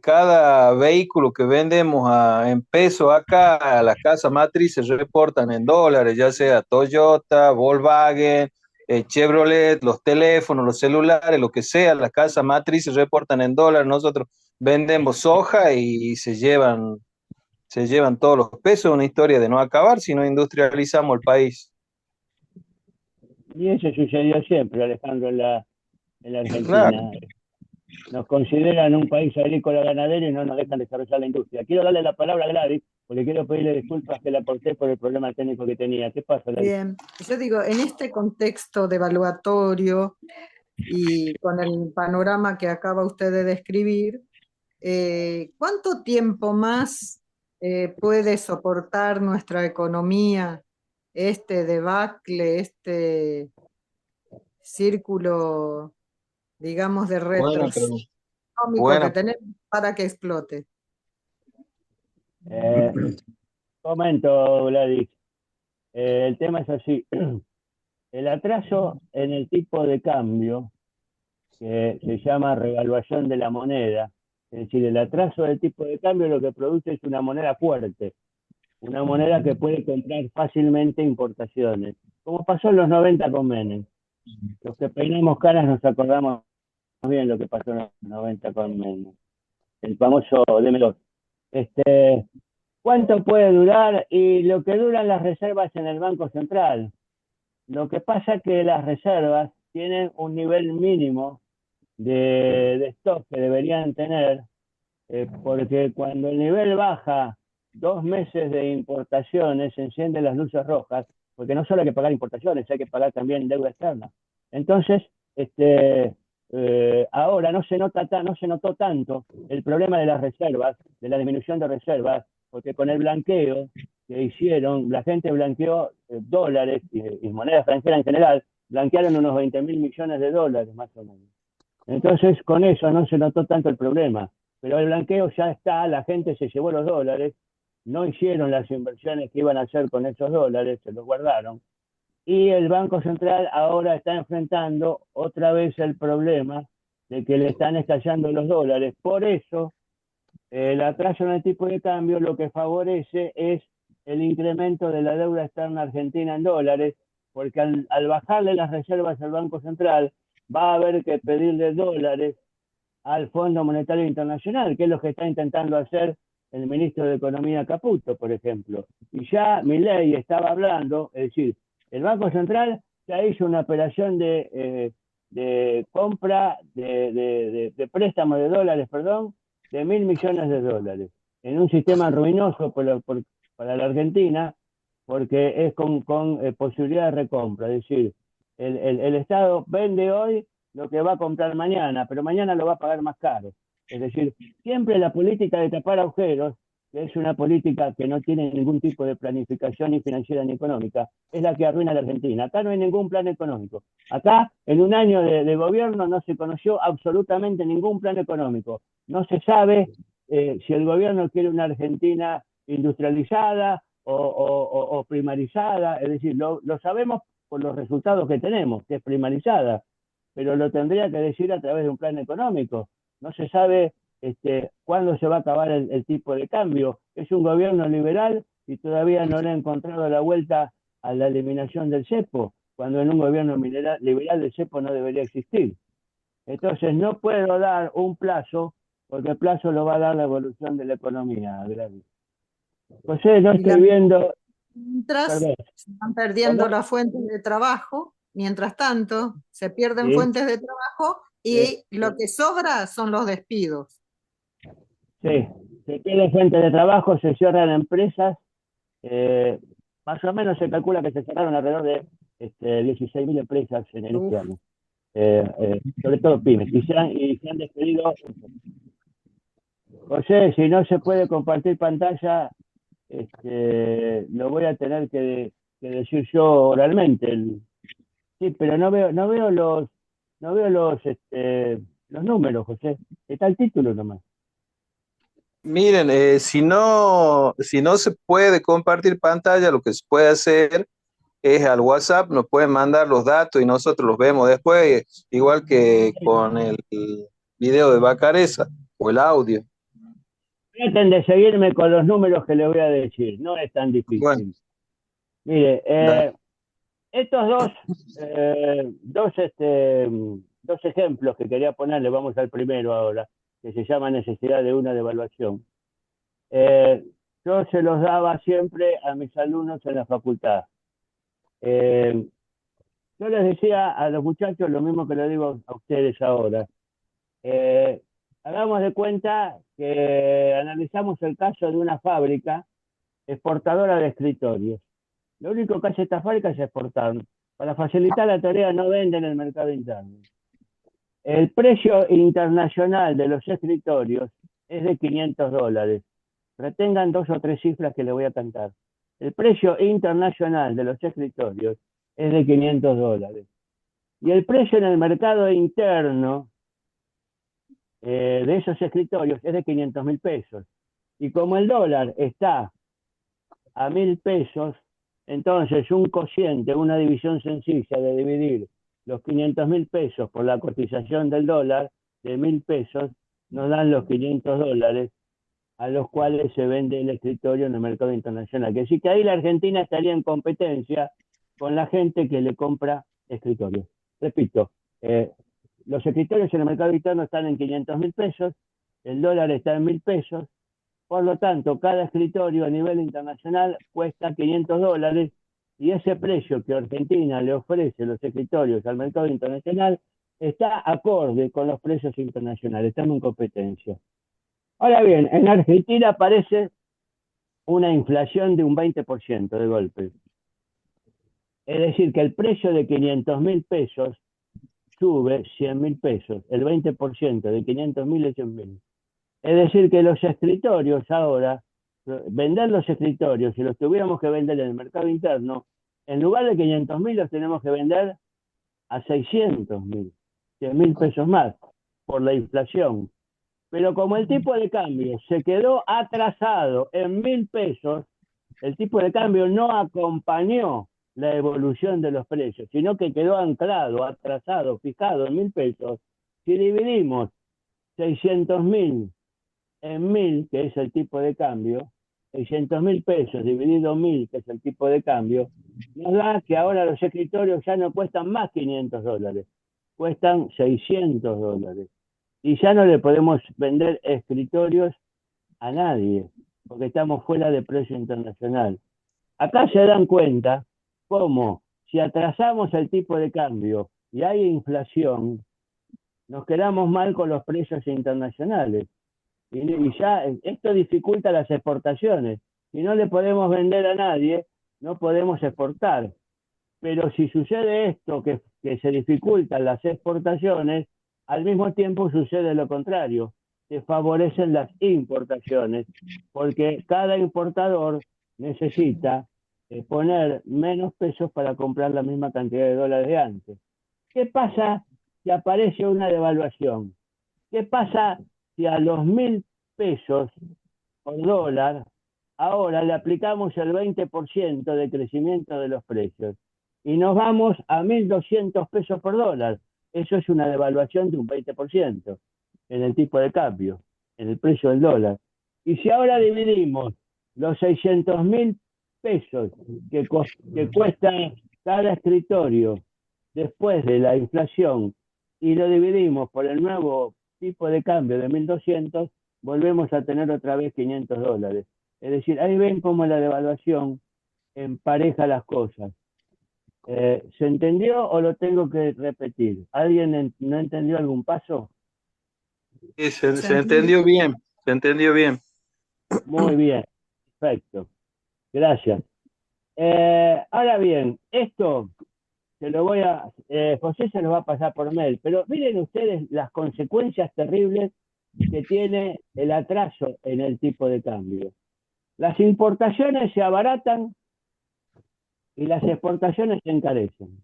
cada vehículo que vendemos en pesos acá, las casas matrices reportan en dólares, ya sea Toyota, Volkswagen, Chevrolet, los teléfonos, los celulares, lo que sea, las casas matrices reportan en dólares. Nosotros vendemos soja y se llevan todos los pesos. Una historia de no acabar si no industrializamos el país. Y eso sucedió siempre, Alejandro, en la Claro, Argentina. Nos consideran un país agrícola ganadero y no nos dejan desarrollar la industria. Quiero darle la palabra a Gladys, porque quiero pedirle disculpas que la corté por el problema técnico que tenía. ¿Qué pasa, Gladys? Bien, yo digo, en este contexto devaluatorio y con el panorama que acaba usted de describir, ¿cuánto tiempo más puede soportar nuestra economía este debacle, este círculo, digamos, de buena retroceso pregunta. económico que Buena. tenemos para que explote? Eh, Comento, Gladys. El tema es así. El atraso en el tipo de cambio, que se llama revaluación de la moneda, es decir, el atraso del tipo de cambio lo que produce es una moneda fuerte, una moneda que puede comprar fácilmente importaciones, como pasó en los 90 con Menem. Los que peinamos caras nos acordamos bien lo que pasó en los 90 con Menem, el famoso D-Melón. Este, ¿Cuánto puede durar? Y lo que duran las reservas en el Banco Central. Lo que pasa es que las reservas tienen un nivel mínimo de stock que deberían tener, porque cuando el nivel baja 2 meses de importaciones, se encienden las luces rojas, porque no solo hay que pagar importaciones, hay que pagar también deuda externa. Entonces, ahora no se notó tanto el problema de las reservas, de la disminución de reservas, porque con el blanqueo que hicieron, la gente blanqueó dólares y moneda extranjera en general, blanquearon unos 20.000 millones de dólares más o menos. Entonces, con eso no se notó tanto el problema. Pero el blanqueo ya está, la gente se llevó los dólares, no hicieron las inversiones que iban a hacer con esos dólares, se los guardaron. Y el Banco Central ahora está enfrentando otra vez el problema de que le están estallando los dólares. Por eso, el atraso en el tipo de cambio lo que favorece es el incremento de la deuda externa argentina en dólares, porque al bajarle las reservas al Banco Central, va a haber que pedirle dólares al Fondo Monetario Internacional, que es lo que está intentando hacer el ministro de Economía Caputo, por ejemplo. Y ya Milei estaba hablando, es decir, el Banco Central ya hizo una operación de compra, de préstamo de dólares, perdón, de 1.000 millones de dólares, en un sistema ruinoso para la Argentina, porque es con posibilidad de recompra, es decir, el Estado vende hoy lo que va a comprar mañana, pero mañana lo va a pagar más caro. Es decir, siempre la política de tapar agujeros, que es una política que no tiene ningún tipo de planificación ni financiera ni económica, es la que arruina a la Argentina. Acá no hay ningún plan económico. Acá, en un año de gobierno, no se conoció absolutamente ningún plan económico. No se sabe si el gobierno quiere una Argentina industrializada o primarizada. Es decir, lo sabemos por los resultados que tenemos, que es primarizada, pero lo tendría que decir a través de un plan económico. No se sabe cuándo se va a acabar el tipo de cambio. Es un gobierno liberal y todavía no le ha encontrado la vuelta a la eliminación del cepo, cuando en un gobierno liberal el cepo no debería existir. Entonces no puedo dar un plazo, porque el plazo lo va a dar la evolución de la economía, Gladys. José, no Y estoy viendo, mientras perdón, se van perdiendo ¿cómo? las fuentes de trabajo, mientras tanto se pierden Sí, fuentes de trabajo sí, y lo que sobra son los despidos. sí. Se pierde fuente de trabajo, se cierran empresas. Eh, Más o menos se calcula que se cerraron alrededor de 16.000 empresas en este Uf. año, sobre todo pymes, y se han despedido. José, si no se puede compartir pantalla, lo voy a tener que decir yo oralmente. Sí, pero no veo los números, José. Está el título nomás. Miren, si no se puede compartir pantalla, lo que se puede hacer es al WhatsApp, nos pueden mandar los datos y nosotros los vemos después, igual que con el video de Bacareza o el audio. Traten de seguirme con los números que les voy a decir, no es tan Bueno, difícil. Mire, da- estos dos ejemplos que quería ponerle, vamos al primero ahora, que se llama necesidad de una devaluación. Eh, yo se los daba siempre a mis alumnos en la facultad. Eh, yo les decía a los muchachos lo mismo que le digo a ustedes ahora. Eh, hagamos de cuenta que analizamos el caso de una fábrica exportadora de escritorios. Lo único que hace esta fábrica es exportar. Para facilitar la tarea no vende en el mercado interno. El precio internacional de los escritorios es de $500. Retengan dos o tres cifras que le voy a cantar. El precio internacional de los escritorios es de $500. Y el precio en el mercado interno de esos escritorios es de 500.000 pesos. Y como el dólar está a 1.000 pesos, entonces un cociente, una división sencilla de dividir los 500.000 pesos por la cotización del dólar de 1.000 pesos, nos dan los $500 a los cuales se vende el escritorio en el mercado internacional. Que sí que ahí la Argentina estaría en competencia con la gente que le compra escritorios. Repito, los escritorios en el mercado interno están en 500.000 pesos, el dólar está en 1.000 pesos, por lo tanto, cada escritorio a nivel internacional cuesta $500 y ese precio que Argentina le ofrece los escritorios al mercado internacional está acorde con los precios internacionales. Estamos en competencia. Ahora bien, en Argentina aparece una inflación de un 20% de golpe. Es decir, que el precio de 500.000 pesos sube 100.000 pesos. El 20% de 500.000 es 100.000. Es decir, que los escritorios ahora, vender los escritorios, si los tuviéramos que vender en el mercado interno, en lugar de 500.000 los tenemos que vender a 600.000, 100.000 pesos más por la inflación. Pero como el tipo de cambio se quedó atrasado en 1.000 pesos, el tipo de cambio no acompañó la evolución de los precios, sino que quedó anclado, atrasado, fijado en 1.000 pesos. Si dividimos 600.000 en 1.000, que es el tipo de cambio, 600.000 pesos dividido 1.000, que es el tipo de cambio, nos da que ahora los escritorios ya no cuestan más $500, cuestan $600. Y ya no le podemos vender escritorios a nadie, porque estamos fuera de precio internacional. Acá se dan cuenta cómo si atrasamos el tipo de cambio y hay inflación, nos quedamos mal con los precios internacionales. Y ya esto dificulta las exportaciones. Si no le podemos vender a nadie, no podemos exportar. Pero si sucede esto, que se dificultan las exportaciones, al mismo tiempo sucede lo contrario, se favorecen las importaciones, porque cada importador necesita poner menos pesos para comprar la misma cantidad de dólares de antes. ¿Qué pasa si aparece una devaluación? ¿Qué pasa si a los 1.000 pesos por dólar ahora le aplicamos el 20% de crecimiento de los precios y nos vamos a 1.200 pesos por dólar? Eso es una devaluación de un 20% en el tipo de cambio, en el precio del dólar. Y si ahora dividimos los 600.000 pesos que cuesta cada escritorio después de la inflación y lo dividimos por el nuevo tipo de cambio de 1.200, volvemos a tener otra vez $500. Es decir, ahí ven cómo la devaluación empareja las cosas. ¿Se entendió o lo tengo que repetir? ¿Alguien no entendió algún paso? Sí, ¿Se se entiende? entendió bien, se entendió bien. Muy bien, perfecto. Gracias. Ahora bien, esto José se lo va a pasar por mail, pero miren ustedes las consecuencias terribles que tiene el atraso en el tipo de cambio. Las importaciones se abaratan y las exportaciones se encarecen.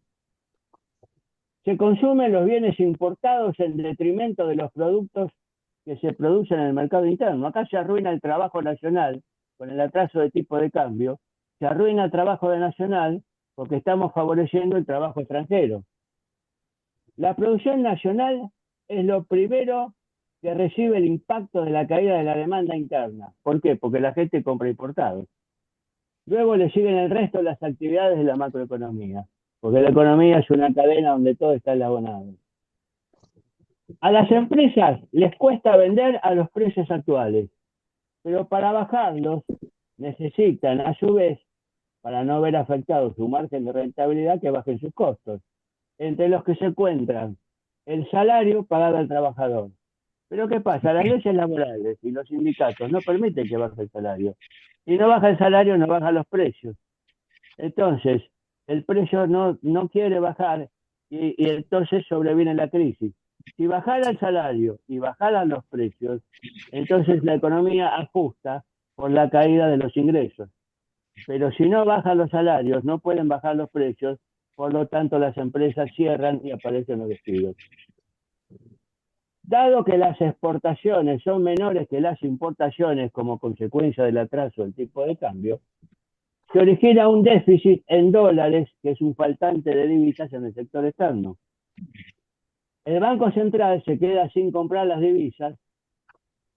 Se consumen los bienes importados en detrimento de los productos que se producen en el mercado interno. Acá se arruina el trabajo nacional con el atraso de tipo de cambio, se arruina el trabajo de nacional porque estamos favoreciendo el trabajo extranjero. La producción nacional es lo primero que recibe el impacto de la caída de la demanda interna. ¿Por qué? Porque la gente compra importado. Luego le siguen el resto de las actividades de la macroeconomía, porque la economía es una cadena donde todo está enlazado. A las empresas les cuesta vender a los precios actuales, pero para bajarlos necesitan, a su vez, para no ver afectado su margen de rentabilidad, que bajen sus costos, entre los que se encuentran el salario pagado al trabajador. Pero ¿qué pasa? Las leyes laborales y los sindicatos no permiten que baje el salario. Si no baja el salario, no bajan los precios. Entonces, el precio no quiere bajar y entonces sobreviene la crisis. Si bajara el salario y bajaran los precios, entonces la economía ajusta por la caída de los ingresos. Pero si no bajan los salarios, no pueden bajar los precios, por lo tanto las empresas cierran y aparecen los despidos. Dado que las exportaciones son menores que las importaciones como consecuencia del atraso del tipo de cambio, se origina un déficit en dólares, que es un faltante de divisas en el sector externo. El Banco Central se queda sin comprar las divisas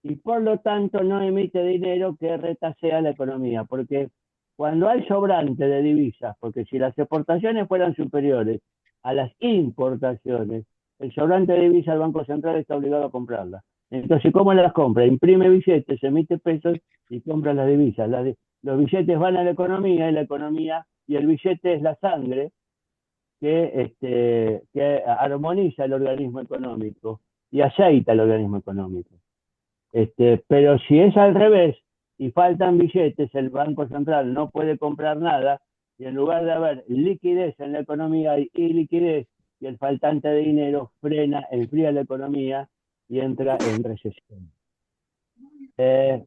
y por lo tanto no emite dinero que retasea la economía, porque cuando hay sobrante de divisas, porque si las exportaciones fueran superiores a las importaciones, el sobrante de divisas el Banco Central está obligado a comprarlas. Entonces, ¿cómo las compra? Imprime billetes, emite pesos y compra las divisas. Los billetes van a la economía y el billete es la sangre que armoniza el organismo económico y aceita el organismo económico. Pero si es al revés y faltan billetes, el Banco Central no puede comprar nada y en lugar de haber liquidez en la economía hay iliquidez y el faltante de dinero enfría la economía y entra en recesión.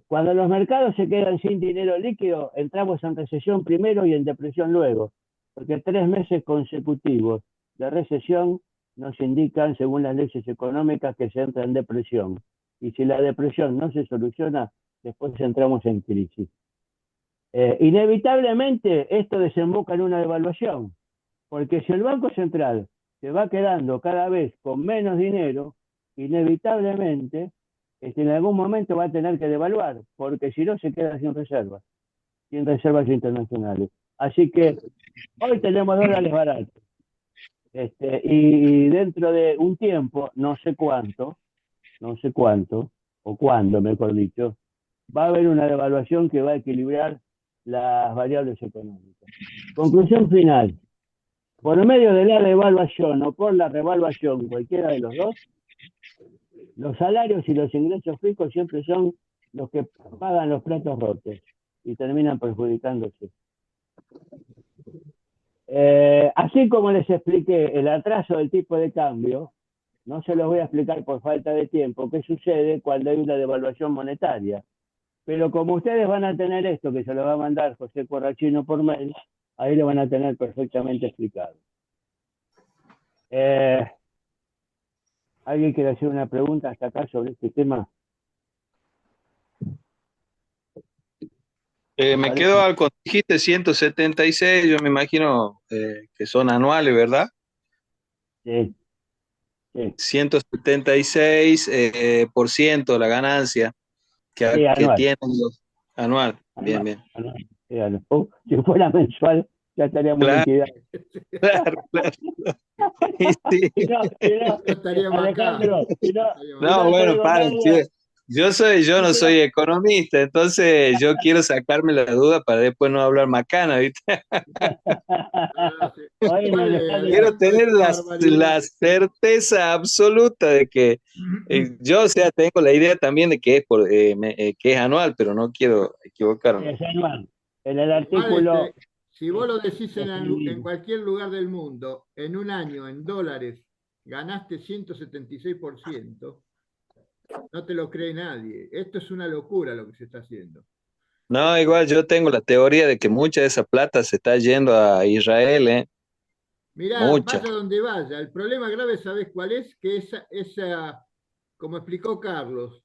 Cuando los mercados se quedan sin dinero líquido, entramos en recesión primero y en depresión luego, porque 3 meses consecutivos de recesión nos indican, según las leyes económicas, que se entra en depresión. Y si la depresión no se soluciona, después entramos en crisis. Inevitablemente esto desemboca en una devaluación, porque si el Banco Central se va quedando cada vez con menos dinero, inevitablemente en algún momento va a tener que devaluar, porque si no se queda sin reservas internacionales. Así que hoy tenemos dólares baratos. Y dentro de un tiempo, no sé cuánto, o cuándo, mejor dicho, va a haber una devaluación que va a equilibrar las variables económicas. Conclusión final. Por medio de la devaluación o por la revaluación, cualquiera de los dos, los salarios y los ingresos fijos siempre son los que pagan los platos rotos y terminan perjudicándose. Así como les expliqué el atraso del tipo de cambio, no se los voy a explicar por falta de tiempo qué sucede cuando hay una devaluación monetaria. Pero como ustedes van a tener esto, que se lo va a mandar José Corrachino por mail, ahí lo van a tener perfectamente explicado. ¿Alguien quiere hacer una pregunta hasta acá sobre este tema? Me quedo al cuando dijiste 176, yo me imagino que son anuales, ¿verdad? Sí, sí. 176 por ciento la ganancia que Anual. tienen los anual. Bien, bien. Anual. Si fuera mensual, ya estaríamos liquidados. Claro, claro. Sí. Alejandro, no, bueno, paren, yo no soy economista, entonces yo quiero sacarme la duda para después no hablar macana, ¿viste? Quiero tener la certeza absoluta de que yo, o sea, tengo la idea también de que es anual, pero no quiero equivocarme. Es anual. En el artículo... Si vos lo decís en cualquier lugar del mundo, en un año, en dólares, ganaste 176%, no te lo cree nadie. Esto es una locura lo que se está haciendo. No, igual yo tengo la teoría de que mucha de esa plata se está yendo a Israel, ¿eh? Mirá, vaya donde vaya. El problema grave, ¿sabés cuál es? Que esa, como explicó Carlos,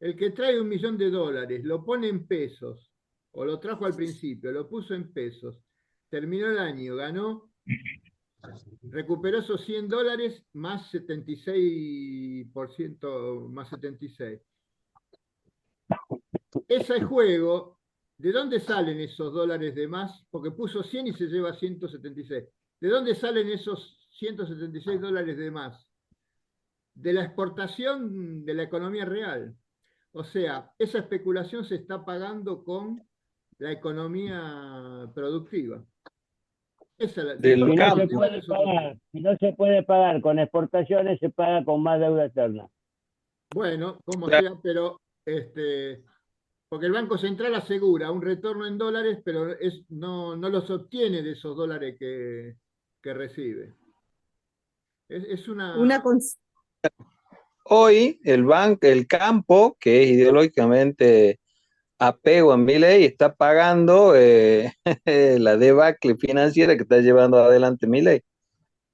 El que trae $1.000.000, lo pone en pesos, o lo trajo al principio, lo puso en pesos, terminó el año, recuperó esos $100 más 76%, más 76. Ese juego, ¿de dónde salen esos dólares de más? Porque puso 100 y se lleva 176. ¿De dónde salen esos $176 de más? De la exportación de la economía real. O sea, esa especulación se está pagando con la economía productiva. Del Si no se campo. puede pagar, si no se puede pagar con exportaciones, se paga con más deuda externa. Bueno, como Claro. sea, pero porque el Banco Central asegura un retorno en dólares, pero no los obtiene de esos dólares que recibe. Es una... Una cons- Hoy el campo, que es ideológicamente apego a Milei, está pagando la debacle financiera que está llevando adelante Milei,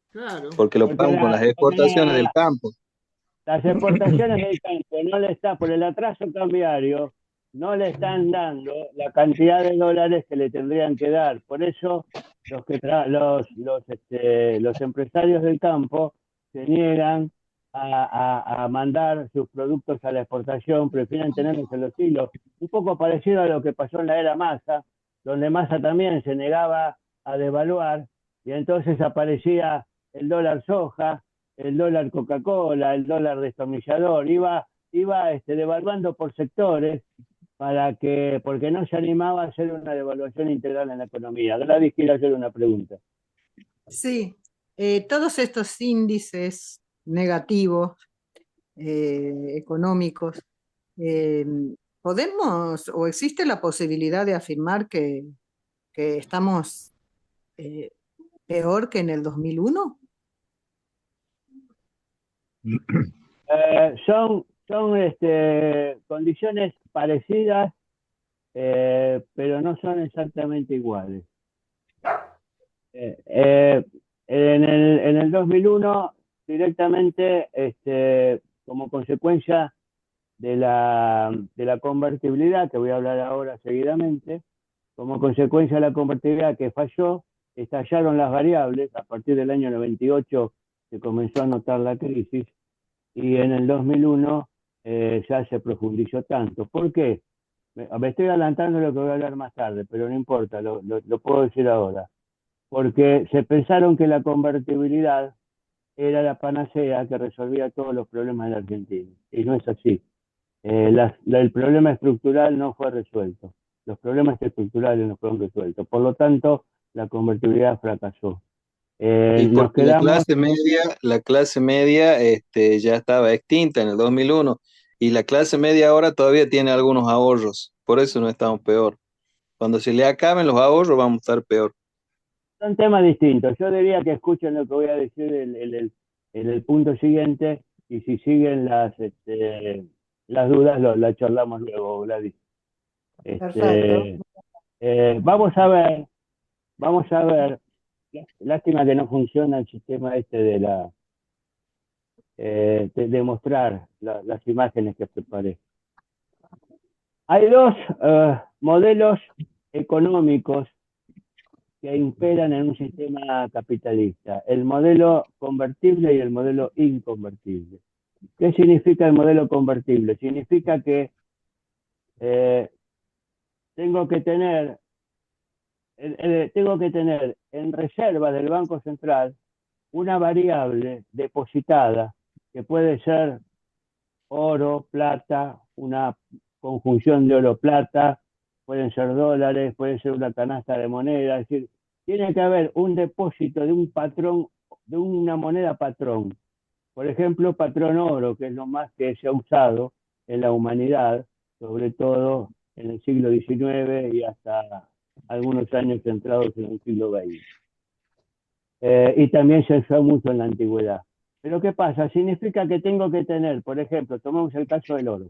Claro, porque lo Porque, pagan con las porque exportaciones del campo. las exportaciones del campo no le está, por el atraso cambiario, no le están dando la cantidad de dólares que le tendrían que dar. Por eso los empresarios del campo se niegan a mandar sus productos a la exportación, prefieren tenerlos en los hilos. Un poco parecido a lo que pasó en la era Massa, donde Massa también se negaba a devaluar y entonces aparecía el dólar soja, el dólar Coca-Cola, el dólar destornillador, iba devaluando por sectores porque no se animaba a hacer una devaluación integral en la economía. Gladys quiere hacer una pregunta. sí, todos estos índices negativos económicos, eh, ¿podemos o existe la posibilidad de afirmar que estamos peor que en el 2001? Son condiciones parecidas, pero no son exactamente iguales. En el 2001, directamente, como consecuencia de la convertibilidad, que voy a hablar ahora seguidamente, como consecuencia de la convertibilidad que falló, estallaron las variables. A partir del año 98 se comenzó a notar la crisis y en el 2001 ya se profundizó tanto. ¿Por qué? Me estoy adelantando lo que voy a hablar más tarde, pero no importa, lo puedo decir ahora. Porque se pensaron que la convertibilidad era la panacea que resolvía todos los problemas de la Argentina. Y no es así. El problema estructural no fue resuelto. Los problemas estructurales no fueron resueltos. Por lo tanto, la convertibilidad fracasó. Y Nos porque quedamos. la clase media ya estaba extinta en el 2001 y la clase media ahora todavía tiene algunos ahorros, por eso no estamos peor. Cuando se le acaben los ahorros vamos a estar peor. Son temas distintos. Yo diría que escuchen lo que voy a decir en el punto siguiente y si siguen las dudas, las charlamos luego, Gladys. Perfecto. Vamos a ver. Lástima que no funciona el sistema de mostrar las imágenes que preparé. Hay dos modelos económicos que imperan en un sistema capitalista, el modelo convertible y el modelo inconvertible. ¿Qué significa el modelo convertible? Significa que tengo que tener en reserva del Banco Central una variable depositada que puede ser oro, plata, una conjunción de oro-plata, pueden ser dólares, puede ser una canasta de moneda, es decir, tiene que haber un depósito de un patrón, de una moneda patrón. Por ejemplo, patrón oro, que es lo más que se ha usado en la humanidad, sobre todo en el siglo XIX y hasta algunos años centrados en el siglo XX. Y también se usó mucho en la antigüedad. Pero ¿qué pasa? Significa que tengo que tener, por ejemplo, tomamos el caso del oro,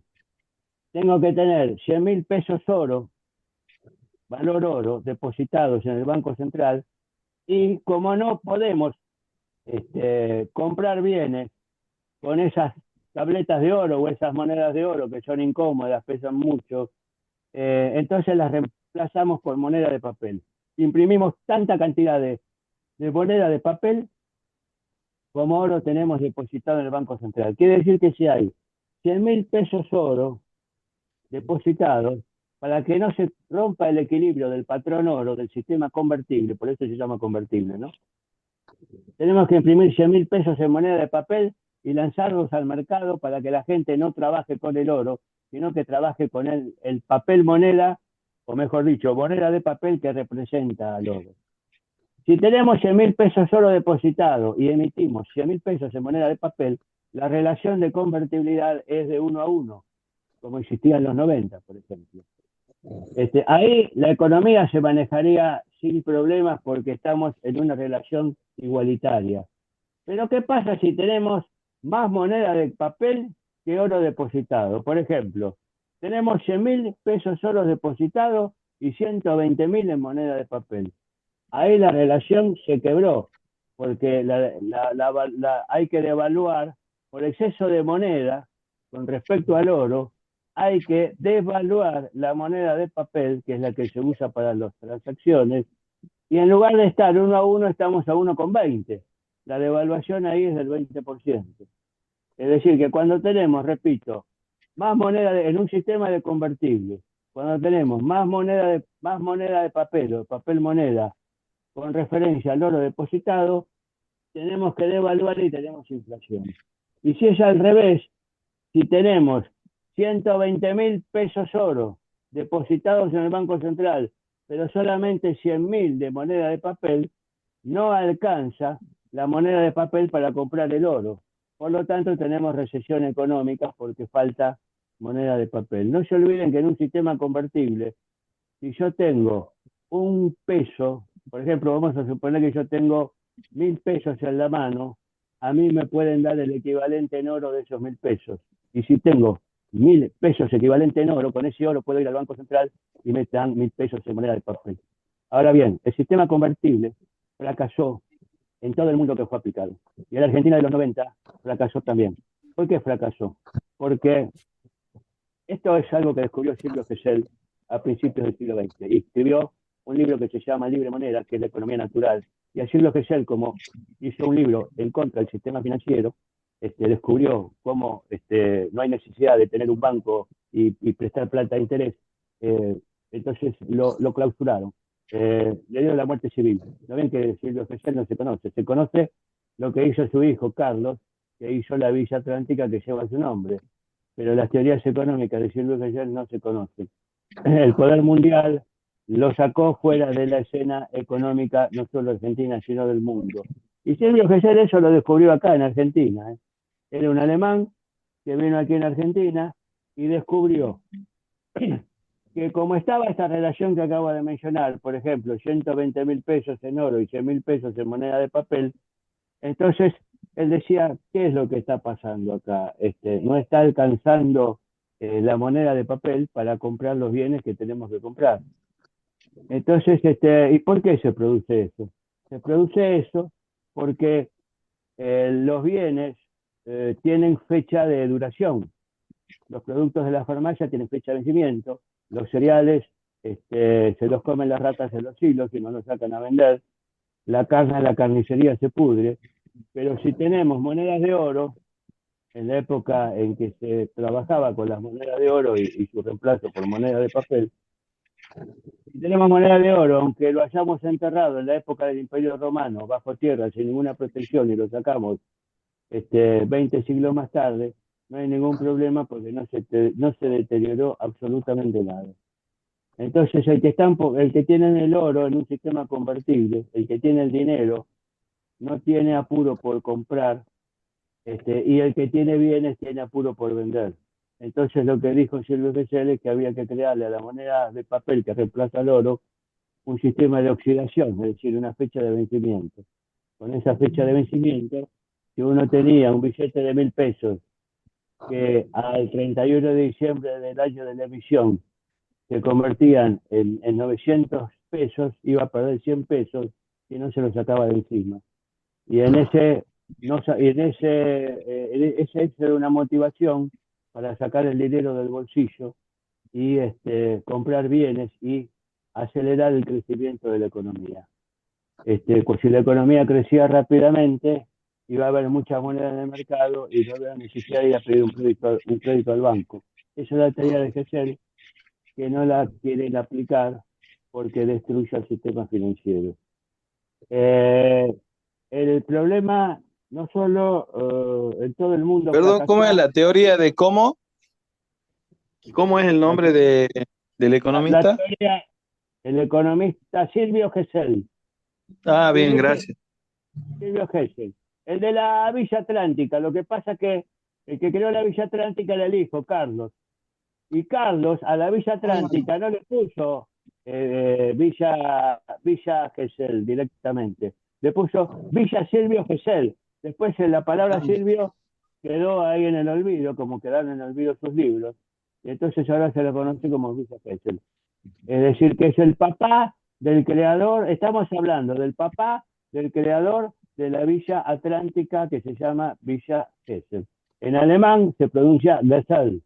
tengo que tener 100.000 pesos oro, valor oro, depositados en el Banco Central, y como no podemos comprar bienes con esas tabletas de oro o esas monedas de oro que son incómodas, pesan mucho, entonces las reemplazamos por moneda de papel. Imprimimos tanta cantidad de moneda de papel como oro tenemos depositado en el Banco Central. Quiere decir que si hay 100.000 pesos oro depositados, para que no se rompa el equilibrio del patrón oro, del sistema convertible, por eso se llama convertible, ¿no? Tenemos que imprimir 100.000 pesos en moneda de papel y lanzarlos al mercado para que la gente no trabaje con el oro, sino que trabaje con el papel moneda, o mejor dicho, moneda de papel que representa al oro. Si tenemos 100.000 pesos oro depositados y emitimos 100.000 pesos en moneda de papel, la relación de convertibilidad es de 1 a 1, como existía en los 90, por ejemplo. Ahí la economía se manejaría sin problemas porque estamos en una relación igualitaria. Pero ¿qué pasa si tenemos más moneda de papel que oro depositado? Por ejemplo, tenemos 100.000 pesos oro depositados y 120.000 en moneda de papel. Ahí la relación se quebró, porque hay que devaluar por exceso de moneda con respecto al oro. Hay que devaluar la moneda de papel, que es la que se usa para las transacciones, y en lugar de estar 1 a 1, estamos a 1,20. La devaluación ahí es del 20%. Es decir, que cuando tenemos, repito, más moneda en un sistema de convertibles, cuando tenemos más moneda de papel o papel moneda con referencia al oro depositado, tenemos que devaluar y tenemos inflación. Y si es al revés, si tenemos 120.000 pesos oro depositados en el Banco Central, pero solamente 100.000 de moneda de papel, no alcanza la moneda de papel para comprar el oro. Por lo tanto, tenemos recesión económica porque falta moneda de papel. No se olviden que en un sistema convertible, si yo tengo un peso, por ejemplo, vamos a suponer que yo tengo 1.000 pesos en la mano, a mí me pueden dar el equivalente en oro de esos 1.000 pesos. Y si tengo 1.000 pesos equivalente en oro, con ese oro puedo ir al Banco Central y me dan 1.000 pesos en moneda de papel. Ahora bien, el sistema convertible fracasó en todo el mundo que fue aplicado. Y en la Argentina de los 90 fracasó también. ¿Por qué fracasó? Porque esto es algo que descubrió Silvio Gesell a principios del siglo XX y escribió un libro que se llama Libre Moneda, que es la economía natural. Y a Silvio Gesell, como hizo un libro en contra del sistema financiero, descubrió cómo no hay necesidad de tener un banco y prestar plata de interés, entonces lo clausuraron. Le dio la muerte civil. ¿No ven que Silvio Gesell no se conoce? Se conoce lo que hizo su hijo, Carlos, que hizo la Villa Atlántica que lleva su nombre. Pero las teorías económicas de Silvio Gesell no se conocen. El poder mundial lo sacó fuera de la escena económica, no solo argentina, sino del mundo. Y Silvio Gesell eso lo descubrió acá en Argentina. Era un alemán que vino aquí en Argentina y descubrió que como estaba esta relación que acabo de mencionar, por ejemplo, 120.000 pesos en oro y 100.000 pesos en moneda de papel, entonces él decía, ¿qué es lo que está pasando acá? No está alcanzando la moneda de papel para comprar los bienes que tenemos que comprar. Entonces, ¿y por qué se produce eso? Se produce eso porque los bienes tienen fecha de duración. Los productos de la farmacia tienen fecha de vencimiento, los cereales se los comen las ratas en los hilos y no los sacan a vender, la carne en la carnicería se pudre, pero si tenemos monedas de oro, en la época en que se trabajaba con las monedas de oro y su reemplazo por moneda de papel, si tenemos moneda de oro, aunque lo hayamos enterrado en la época del Imperio Romano, bajo tierra, sin ninguna protección, y lo sacamos 20 siglos más tarde, no hay ningún problema porque no se deterioró absolutamente nada. Entonces, el que tiene el oro en un sistema convertible, el que tiene el dinero, no tiene apuro por comprar, y el que tiene bienes tiene apuro por vender. Entonces, lo que dijo Silvio Gesell es que había que crearle a la moneda de papel que reemplaza el oro un sistema de oxidación, es decir, una fecha de vencimiento. Con esa fecha de vencimiento, si uno tenía un billete de 1.000 pesos que al 31 de diciembre del año de la emisión se convertían en 900 pesos, iba a perder 100 pesos y no se lo sacaba de encima. Y en ese no, y esa era una motivación para sacar el dinero del bolsillo y comprar bienes y acelerar el crecimiento de la economía. Pues si la economía crecía rápidamente, iba a haber muchas monedas en el mercado y no había necesidad de ir a pedir un crédito al banco. Esa es la teoría de Gesell, que no la quieren aplicar porque destruye el sistema financiero. Eh, el problema no solo en todo el mundo Perdón, ¿cómo es fracasó, la teoría de cómo? ¿Cómo es el la, nombre del la economista? teoría, el economista Silvio Gesell. Ah, bien, Silvio, gracias. Silvio Gesell, el de la Villa Atlántica. Lo que pasa es que el que creó la Villa Atlántica era el hijo, Carlos. Y Carlos a la Villa Atlántica no le puso Villa Gesell directamente. Le puso Villa Silvio Gesell. Después la palabra Silvio quedó ahí en el olvido, como quedaron en el olvido sus libros. Y entonces ahora se lo conoce como Villa Gesell. Es decir, que es el papá del creador, estamos hablando del papá del creador de la Villa Atlántica que se llama Villa Gesell. En alemán se pronuncia Gesell.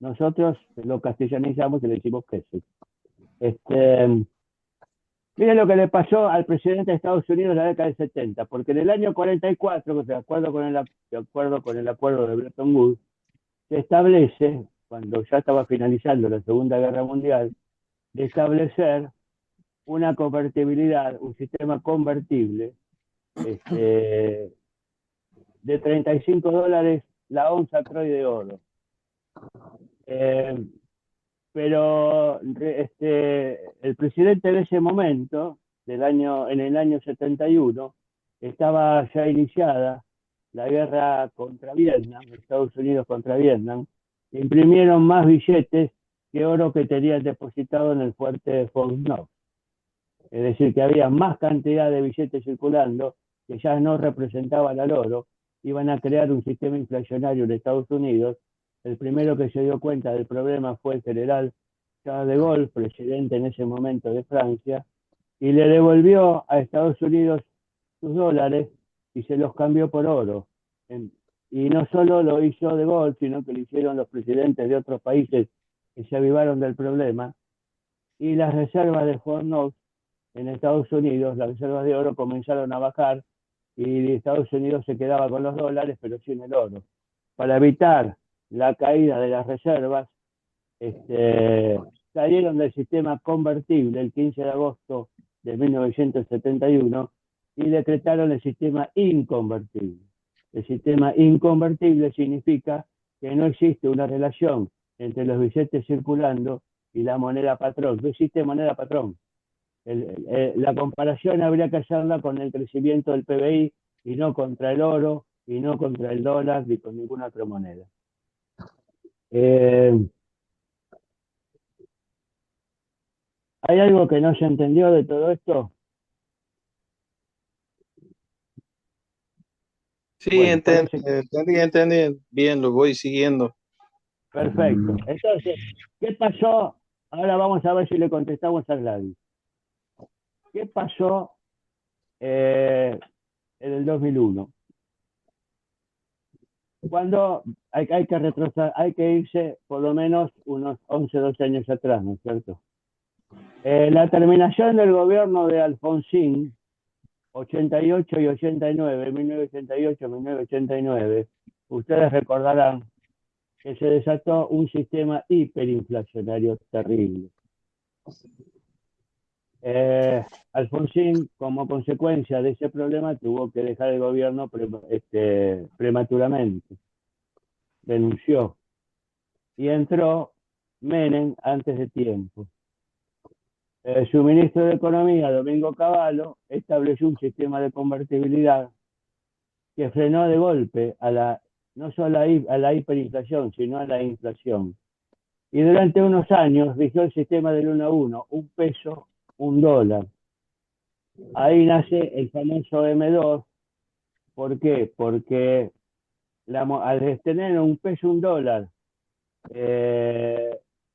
Nosotros lo castellanizamos y le decimos Gesell. Miren lo que le pasó al presidente de Estados Unidos en la década del 70, porque en el año 44, de acuerdo con el acuerdo de Bretton Woods, se establece, cuando ya estaba finalizando la Segunda Guerra Mundial, de establecer una convertibilidad, un sistema convertible de $35 la onza Troy de oro. Eh, pero el presidente de ese momento, en el año 71, estaba ya iniciada la guerra contra Vietnam, Estados Unidos contra Vietnam, imprimieron más billetes que oro que tenían depositado en el fuerte de Fort Knox. Es decir, que había más cantidad de billetes circulando que ya no representaban al oro, iban a crear un sistema inflacionario en Estados Unidos. El primero que se dio cuenta del problema fue el general Charles de Gaulle, presidente en ese momento de Francia, y le devolvió a Estados Unidos sus dólares y se los cambió por oro. Y no solo lo hizo de Gaulle, sino que lo hicieron los presidentes de otros países que se avivaron del problema. Y las reservas de Fort Knox en Estados Unidos, las reservas de oro comenzaron a bajar y Estados Unidos se quedaba con los dólares, pero sin el oro. Para evitar la caída de las reservas, salieron del sistema convertible el 15 de agosto de 1971 y decretaron el sistema inconvertible. El sistema inconvertible significa que no existe una relación entre los billetes circulando y la moneda patrón. No existe moneda patrón. La comparación habría que hacerla con el crecimiento del PBI y no contra el oro y no contra el dólar ni con ninguna otra moneda. ¿Hay algo que no se entendió de todo esto? Sí, Bueno, parece que entendí. Bien, lo voy siguiendo. perfecto. Entonces, ¿qué pasó? Ahora vamos a ver si le contestamos a Gladys. ¿Qué pasó en el 2001? Cuando hay que retroceder, hay que irse por lo menos unos 11, 12 años atrás, ¿no es cierto? La terminación del gobierno de Alfonsín, 88 y 89, 1988, 1989, ustedes recordarán que se desató un sistema hiperinflacionario terrible. Alfonsín, como consecuencia de ese problema, tuvo que dejar el gobierno prematuramente, renunció, y entró Menem antes de tiempo. Su ministro de Economía, Domingo Cavallo, estableció un sistema de convertibilidad que frenó de golpe no solo a la hiperinflación, sino a la inflación. Y durante unos años rigió el sistema del 1 a 1, un peso, un dólar. Ahí nace el famoso M2. ¿Por qué? Porque al tener un peso, un dólar,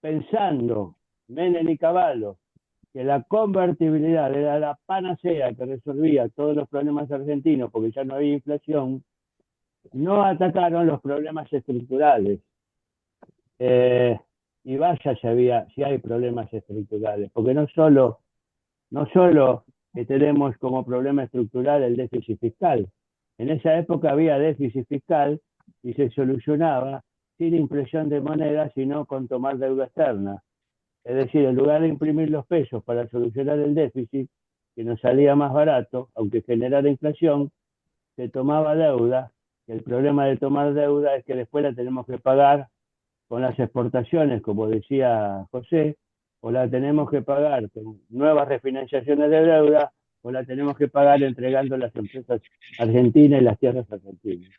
pensando Menem y Cavallo que la convertibilidad era la panacea que resolvía todos los problemas argentinos porque ya no había inflación, no atacaron los problemas estructurales. Y vaya si hay problemas estructurales, porque no solo que tenemos como problema estructural el déficit fiscal. En esa época había déficit fiscal y se solucionaba sin impresión de moneda, sino con tomar deuda externa. Es decir, en lugar de imprimir los pesos para solucionar el déficit, que nos salía más barato, aunque generara inflación, se tomaba deuda. El problema de tomar deuda es que después la tenemos que pagar con las exportaciones, como decía José, o la tenemos que pagar con nuevas refinanciaciones de deuda, o la tenemos que pagar entregando las empresas argentinas y las tierras argentinas.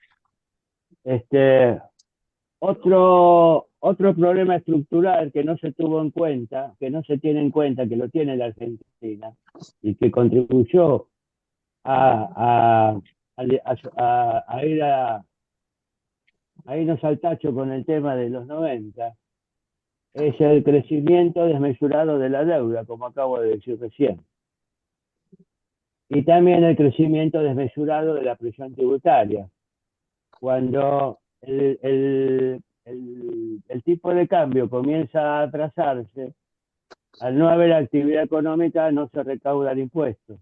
Otro problema estructural que no se tuvo en cuenta, que no se tiene en cuenta, que lo tiene la Argentina y que contribuyó a irnos al tacho con el tema de los 90, es el crecimiento desmesurado de la deuda, como acabo de decir recién. Y también el crecimiento desmesurado de la presión tributaria. Cuando el tipo de cambio comienza a atrasarse, al no haber actividad económica no se recaudan impuestos.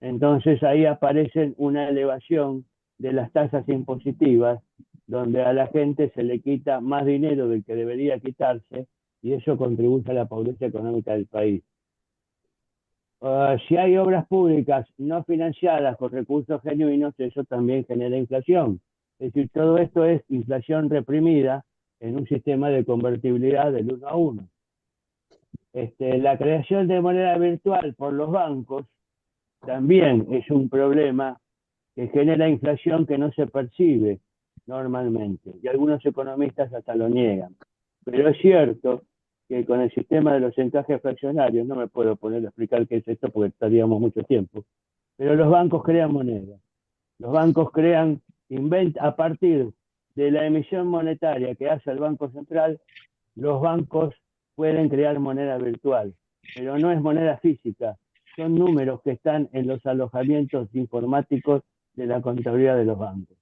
Entonces ahí aparece una elevación de las tasas impositivas, donde a la gente se le quita más dinero del que debería quitarse, y eso contribuye a la pobreza económica del país. Si hay obras públicas no financiadas con recursos genuinos, eso también genera inflación. Es decir, todo esto es inflación reprimida en un sistema de convertibilidad del 1 a 1. La creación de moneda virtual por los bancos también es un problema que genera inflación que no se percibe normalmente, y algunos economistas hasta lo niegan. Pero es cierto que con el sistema de los encajes fraccionarios, no me puedo poner a explicar qué es esto porque estaríamos mucho tiempo, pero los bancos crean moneda. Los bancos a partir de la emisión monetaria que hace el Banco Central, los bancos pueden crear moneda virtual, pero no es moneda física, son números que están en los alojamientos informáticos de la contabilidad de los bancos.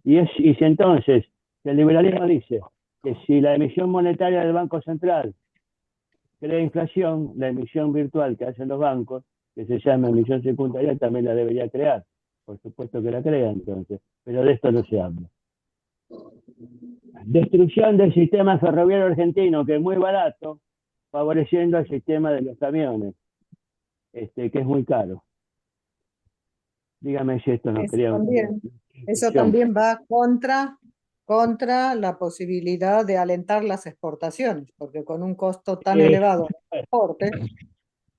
Y si entonces el liberalismo dice que si la emisión monetaria del Banco Central crea inflación, la emisión virtual que hacen los bancos, que se llama emisión secundaria, también la debería crear. Por supuesto que la crea entonces, pero de esto no se habla. Destrucción del sistema ferroviario argentino, que es muy barato, favoreciendo al sistema de los camiones, que es muy caro. Dígame si esto no crea eso también va contra la posibilidad de alentar las exportaciones, porque con un costo tan elevado de transporte.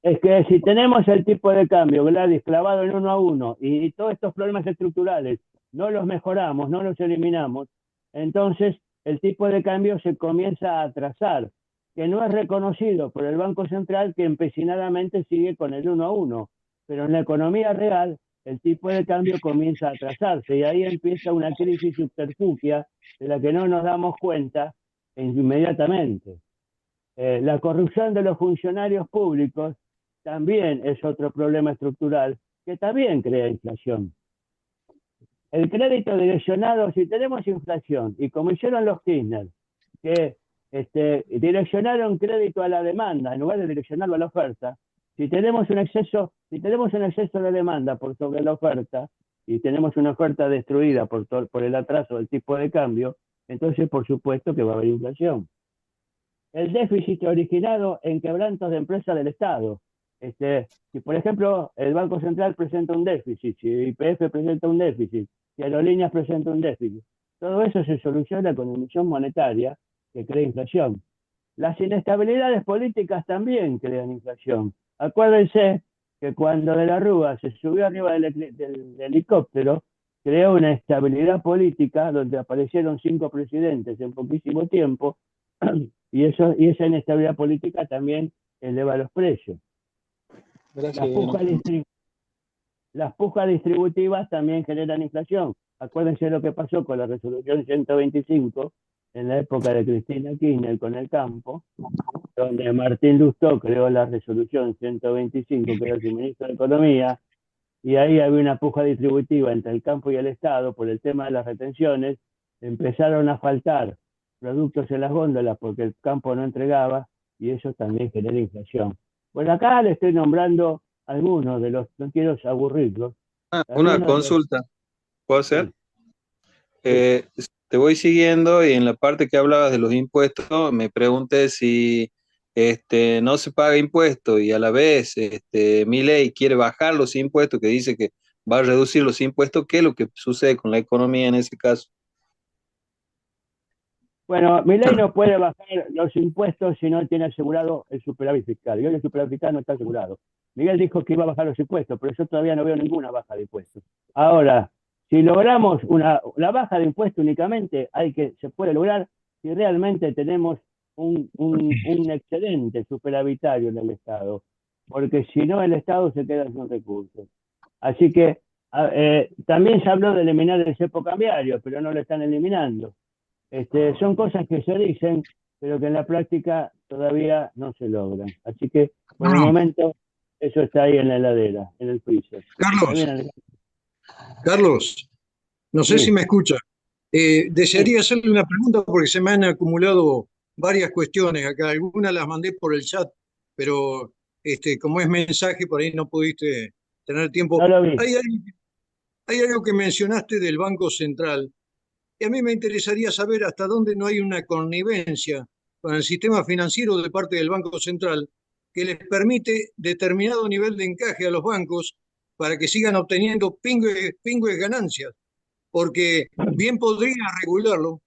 Es que si tenemos el tipo de cambio, Gladys, clavado en 1 a 1, y todos estos problemas estructurales no los mejoramos, no los eliminamos, entonces el tipo de cambio se comienza a atrasar, que no es reconocido por el Banco Central, que empecinadamente sigue con el 1 a 1, pero en la economía real el tipo de cambio comienza a atrasarse y ahí empieza una crisis subterfugia de la que no nos damos cuenta inmediatamente. La corrupción de los funcionarios públicos también es otro problema estructural que también crea inflación. El crédito direccionado, si tenemos inflación, y como hicieron los Kirchner, que direccionaron crédito a la demanda en lugar de direccionarlo a la oferta, si tenemos un exceso de demanda por sobre la oferta, y tenemos una oferta destruida por el atraso del tipo de cambio, entonces por supuesto que va a haber inflación. El déficit originado en quebrantos de empresas del Estado. Si por ejemplo el Banco Central presenta un déficit, si YPF presenta un déficit, si Aerolíneas presenta un déficit, todo eso se soluciona con emisión monetaria que crea inflación. Las inestabilidades políticas también crean inflación. Acuérdense que cuando De la Rúa se subió arriba del helicóptero, creó una estabilidad política donde aparecieron 5 presidentes en poquísimo tiempo, y esa inestabilidad política también eleva los precios. Las pujas distributivas también generan inflación. Acuérdense lo que pasó con la resolución 125, en la época de Cristina Kirchner con el campo, donde Martín Lustó creó la resolución 125, que era el ministro de Economía, y ahí había una puja distributiva entre el campo y el Estado por el tema de las retenciones. Empezaron a faltar productos en las góndolas porque el campo no entregaba, y eso también genera inflación. Bueno, acá le estoy nombrando algunos de los, no quiero aburrirlos, Una algunos de los... consulta, ¿puedo hacer? Sí, sí. Eh, Te voy siguiendo y en la parte que hablabas de los impuestos, me pregunté si no se paga impuesto y a la vez Milei quiere bajar los impuestos, que dice que va a reducir los impuestos. ¿Qué es lo que sucede con la economía en ese caso? Bueno, Milei no puede bajar los impuestos si no tiene asegurado el superávit fiscal. Y hoy el superávit fiscal no está asegurado. Miguel dijo que iba a bajar los impuestos, pero yo todavía no veo ninguna baja de impuestos. Ahora, si logramos la baja de impuestos únicamente, se puede lograr si realmente tenemos un excedente superavitario en el Estado, porque si no el Estado se queda sin recursos. Así que también se habló de eliminar el cepo cambiario, pero no lo están eliminando. Son cosas que se dicen, pero que en la práctica todavía no se logran. Así que, por el Carlos, momento, eso está ahí en la heladera, en el freezer. ¿Está Carlos, bien, Alejandro? Carlos, no sé si Sí, me escucha. sí. Desearía hacerle una pregunta porque se me han acumulado varias cuestiones acá. Algunas las mandé por el chat, pero como es mensaje, por ahí no pudiste tener No tiempo. lo vi. Hay algo que mencionaste del Banco Central, y a mí me interesaría saber hasta dónde no hay una connivencia con el sistema financiero de parte del Banco Central que les permite determinado nivel de encaje a los bancos para que sigan obteniendo pingües ganancias, porque bien podría regularlo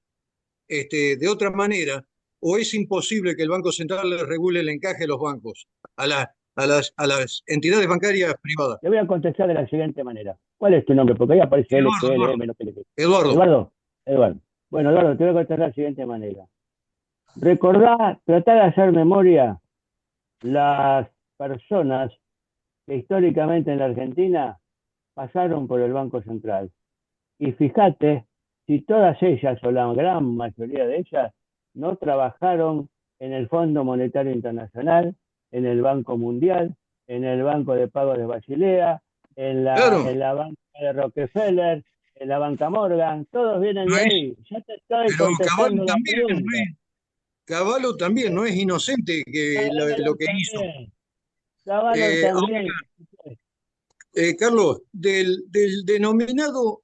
de otra manera, o es imposible que el Banco Central le regule el encaje a los bancos, a las entidades bancarias privadas. Le voy a contestar de la siguiente manera. ¿Cuál es tu nombre? Porque ahí aparece Eduardo, LGLM, no sé qué. Eduardo. Eduardo. Eduardo. Bueno, Eduardo, te voy a contestar de la siguiente manera. Recordá, tratá de hacer memoria las personas que históricamente en la Argentina pasaron por el Banco Central. Y fíjate si todas ellas, o la gran mayoría de ellas, no trabajaron en el Fondo Monetario Internacional, en el Banco Mundial, en el Banco de Pagos de Basilea, Claro, en la banca de Rockefeller, en la banca Morgan, todos vienen no de es, ahí. Ya te estoy pero contestando la pregunta. Cavallo también no es inocente que lo Caballo que hizo. también, Caballo Ahora, también. Carlos, del denominado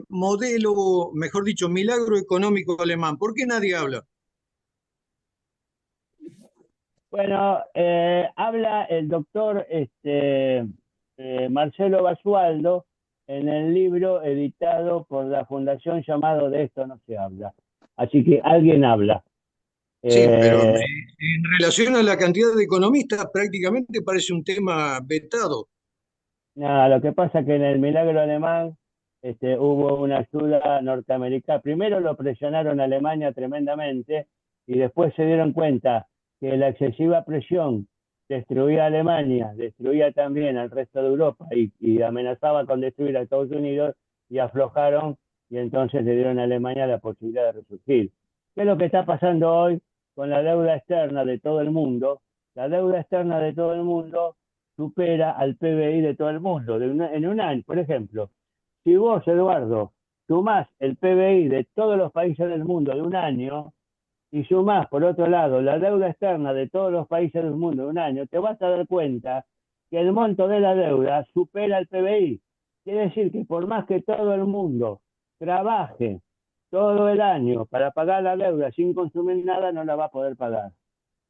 modelo, mejor dicho, milagro económico alemán, ¿por qué nadie habla? Bueno, habla el doctor Marcelo Basualdo en el libro editado por la fundación llamado De esto no se habla. Así que alguien habla. Sí, pero Eh, en relación a la cantidad de economistas, prácticamente parece un tema vetado. Nada, lo que pasa es que en el milagro alemán hubo una ayuda norteamericana. Primero lo presionaron a Alemania tremendamente y después se dieron cuenta que la excesiva presión destruía a Alemania, destruía también al resto de Europa y amenazaba con destruir a Estados Unidos y aflojaron y entonces le dieron a Alemania la posibilidad de resurgir. ¿Qué es lo que está pasando hoy con la deuda externa de todo el mundo? La deuda externa de todo el mundo supera al PBI de todo el mundo. En un año, por ejemplo, si vos, Eduardo, sumás el PBI de todos los países del mundo de un año y sumás, por otro lado, la deuda externa de todos los países del mundo de un año, te vas a dar cuenta que el monto de la deuda supera el PBI. Quiere decir que por más que todo el mundo trabaje todo el año para pagar la deuda sin consumir nada, no la va a poder pagar.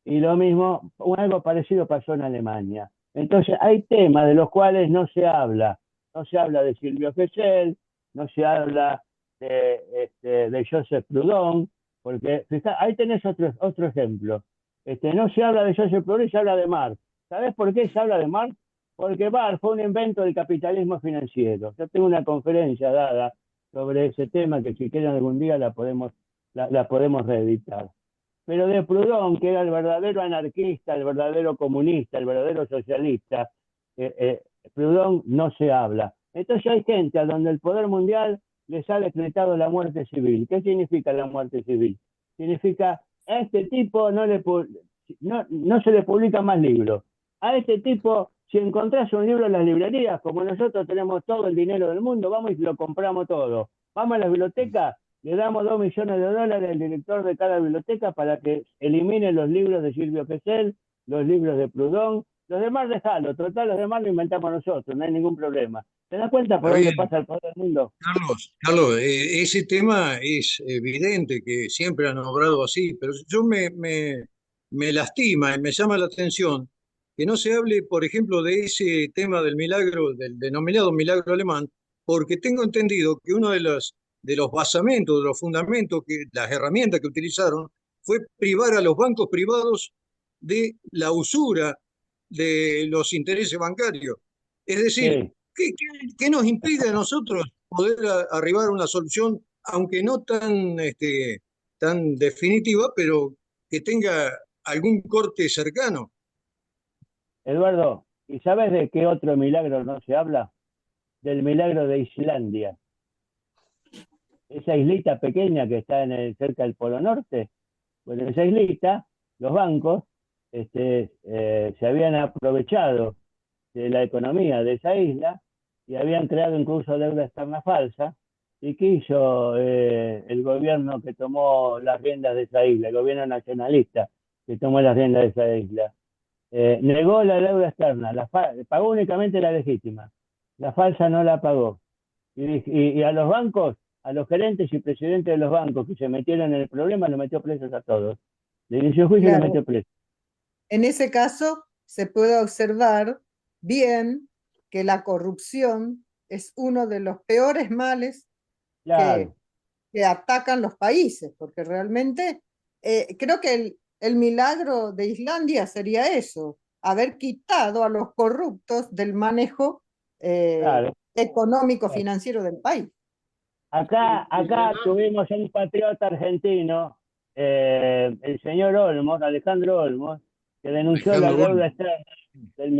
Y lo mismo, algo parecido pasó en Alemania. Entonces, hay temas de los cuales no se habla. No se habla de Silvio Gesell, no se habla de Joseph Proudhon, porque ahí tenés otro ejemplo. No se habla de Joseph Proudhon, se habla de Marx. ¿Sabés por qué se habla de Marx? Porque Marx fue un invento del capitalismo financiero. Yo tengo una conferencia dada sobre ese tema que si quieren algún día la podemos reeditar. Pero de Proudhon, que era el verdadero anarquista, el verdadero comunista, el verdadero socialista, Proudhon no se habla. Entonces hay gente a donde el poder mundial les ha decretado la muerte civil. ¿Qué significa la muerte civil? significa a este tipo no se le publica más libros. A este tipo, si encontrás un libro en las librerías, como nosotros tenemos todo el dinero del mundo, vamos y lo compramos todo. Vamos a la biblioteca, le damos $2 millones al director de cada biblioteca para que elimine los libros de Silvio Gesell, los libros de Proudhon, los demás dejalo, total, los demás lo inventamos nosotros, no hay ningún problema. ¿Te das cuenta por Está dónde bien, pasa el poder del mundo? Carlos, ese tema es evidente que siempre han nombrado así, pero me lastima y me llama la atención que no se hable, por ejemplo, de ese tema del milagro, del denominado milagro alemán, porque tengo entendido que uno de los basamentos, de los fundamentos, las herramientas que utilizaron fue privar a los bancos privados de la usura de los intereses bancarios. Es decir, Sí. ¿qué nos impide a nosotros poder arribar a una solución, aunque no tan, tan definitiva, pero que tenga algún corte cercano? Eduardo, ¿y sabes de qué otro milagro no se habla? Del milagro de Islandia. Esa islita pequeña que está cerca del Polo Norte. Bueno, en esa islita, los bancos se habían aprovechado de la economía de esa isla y habían creado incluso deuda externa falsa. ¿Y qué hizo el gobierno que tomó las riendas de esa isla, el gobierno nacionalista que tomó las riendas de esa isla? Negó la deuda externa, pagó únicamente la legítima, la falsa no la pagó. Y a los bancos, a los gerentes y presidentes de los bancos que se metieron en el problema, los metió presos a todos. Le inició juicio y los Claro, metió presos. en ese caso se puede observar bien que la corrupción es uno de los peores males que, Claro, que atacan los países, porque realmente creo que el milagro de Islandia sería eso, haber quitado a los corruptos del manejo claro. económico financiero del país. Y la Acá verdad, tuvimos un patriota argentino, el señor Olmos, Alejandro Olmos, que denunció la Alejandro deuda Olmo. externa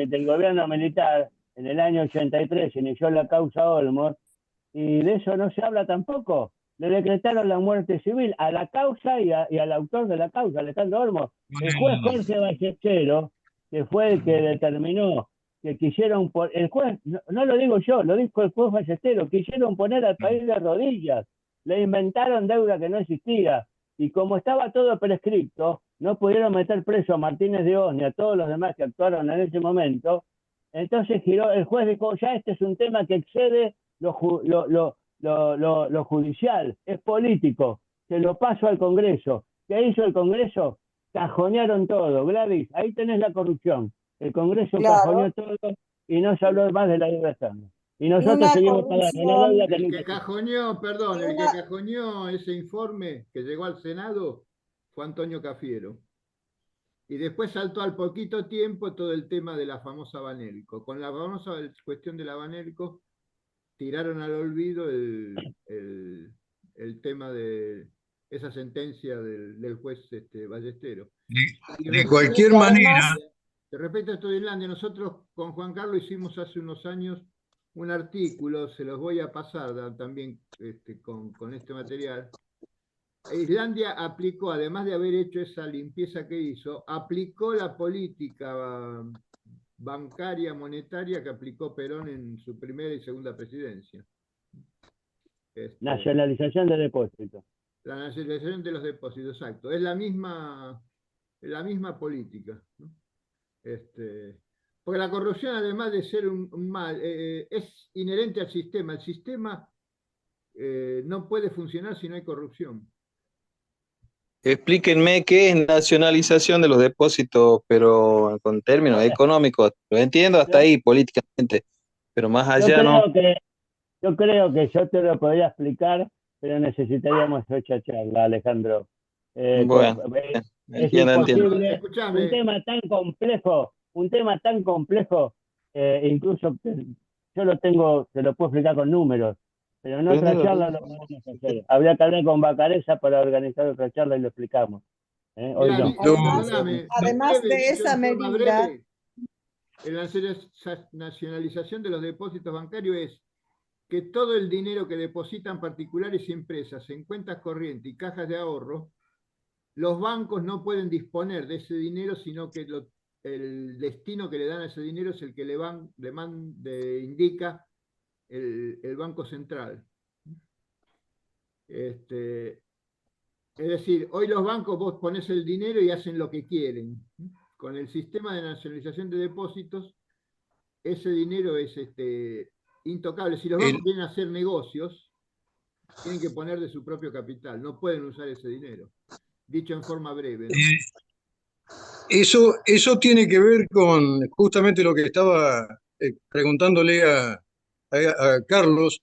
del gobierno militar en el año 83, inició la causa Olmos, y de eso no se habla tampoco. Le decretaron la muerte civil a la causa y al autor de la causa, Alejandro Olmos. El juez Jorge Ballestero, que fue el que determinó que quisieron, el juez, no lo digo yo, lo dijo el juez Ballestero, quisieron poner al país de rodillas, le inventaron deuda que no existía, y como estaba todo prescripto, no pudieron meter preso a Martínez de Oz ni a todos los demás que actuaron en ese momento. Entonces giró, el juez dijo, ya este es un tema que excede lo judicial, es político, se lo paso al Congreso. ¿Qué hizo el Congreso? Cajonearon todo, Gladys, ahí tenés la corrupción. El Congreso cajoneó Claro, todo y no se habló más de la deuda externa. Y nosotros una seguimos pagando una deuda corrupción que el nunca que existió. cajoneó, perdón, y el que una, cajoneó ese informe que llegó al Senado fue Antonio Cafiero. Y después saltó al poquito tiempo todo el tema de la famosa Banelco. Con la famosa cuestión de la Banelco, tiraron al olvido el tema de esa sentencia del juez Ballestero. Y De respecto, cualquier y además, manera, respecto a esto de Islandia, nosotros con Juan Carlos hicimos hace unos años un artículo, se los voy a pasar también con este material. Islandia aplicó, además de haber hecho esa limpieza que hizo, aplicó la política bancaria, monetaria que aplicó Perón en su primera y segunda presidencia. Este, Nacionalización de depósitos. la nacionalización de los depósitos, exacto. Es la misma política, ¿no? Porque la corrupción, además de ser un mal, es inherente al sistema. El sistema no puede funcionar si no hay corrupción. Explíquenme qué es nacionalización de los depósitos, pero con términos económicos. Lo entiendo hasta Yo, ahí políticamente, pero más yo allá no. creo que yo te lo podría explicar, pero necesitaríamos otra charla, Alejandro. Bueno, Es entiendo. No, imposible. escúchame, Un tema tan complejo, incluso yo lo tengo, te lo puedo explicar con números, pero en Pero otra entiendo. charla lo podemos hacer. Habría que hablar con Bacareza para organizar otra charla y lo explicamos. Hoy mira, no. perdóname, además breve, de dicho esa en forma medida, breve, la nacionalización de los depósitos bancarios es que todo el dinero que depositan particulares y empresas en cuentas corrientes y cajas de ahorro los bancos no pueden disponer de ese dinero, sino que el destino que le dan a ese dinero es el que le indica el Banco Central. Es decir, hoy los bancos vos pones el dinero y hacen lo que quieren. Con el sistema de nacionalización de depósitos, ese dinero es intocable. Si los El- bancos quieren hacer negocios, tienen que poner de su propio capital, no pueden usar ese dinero. Dicho en forma breve, ¿no? eh, eso tiene que ver con justamente lo que estaba preguntándole a Carlos,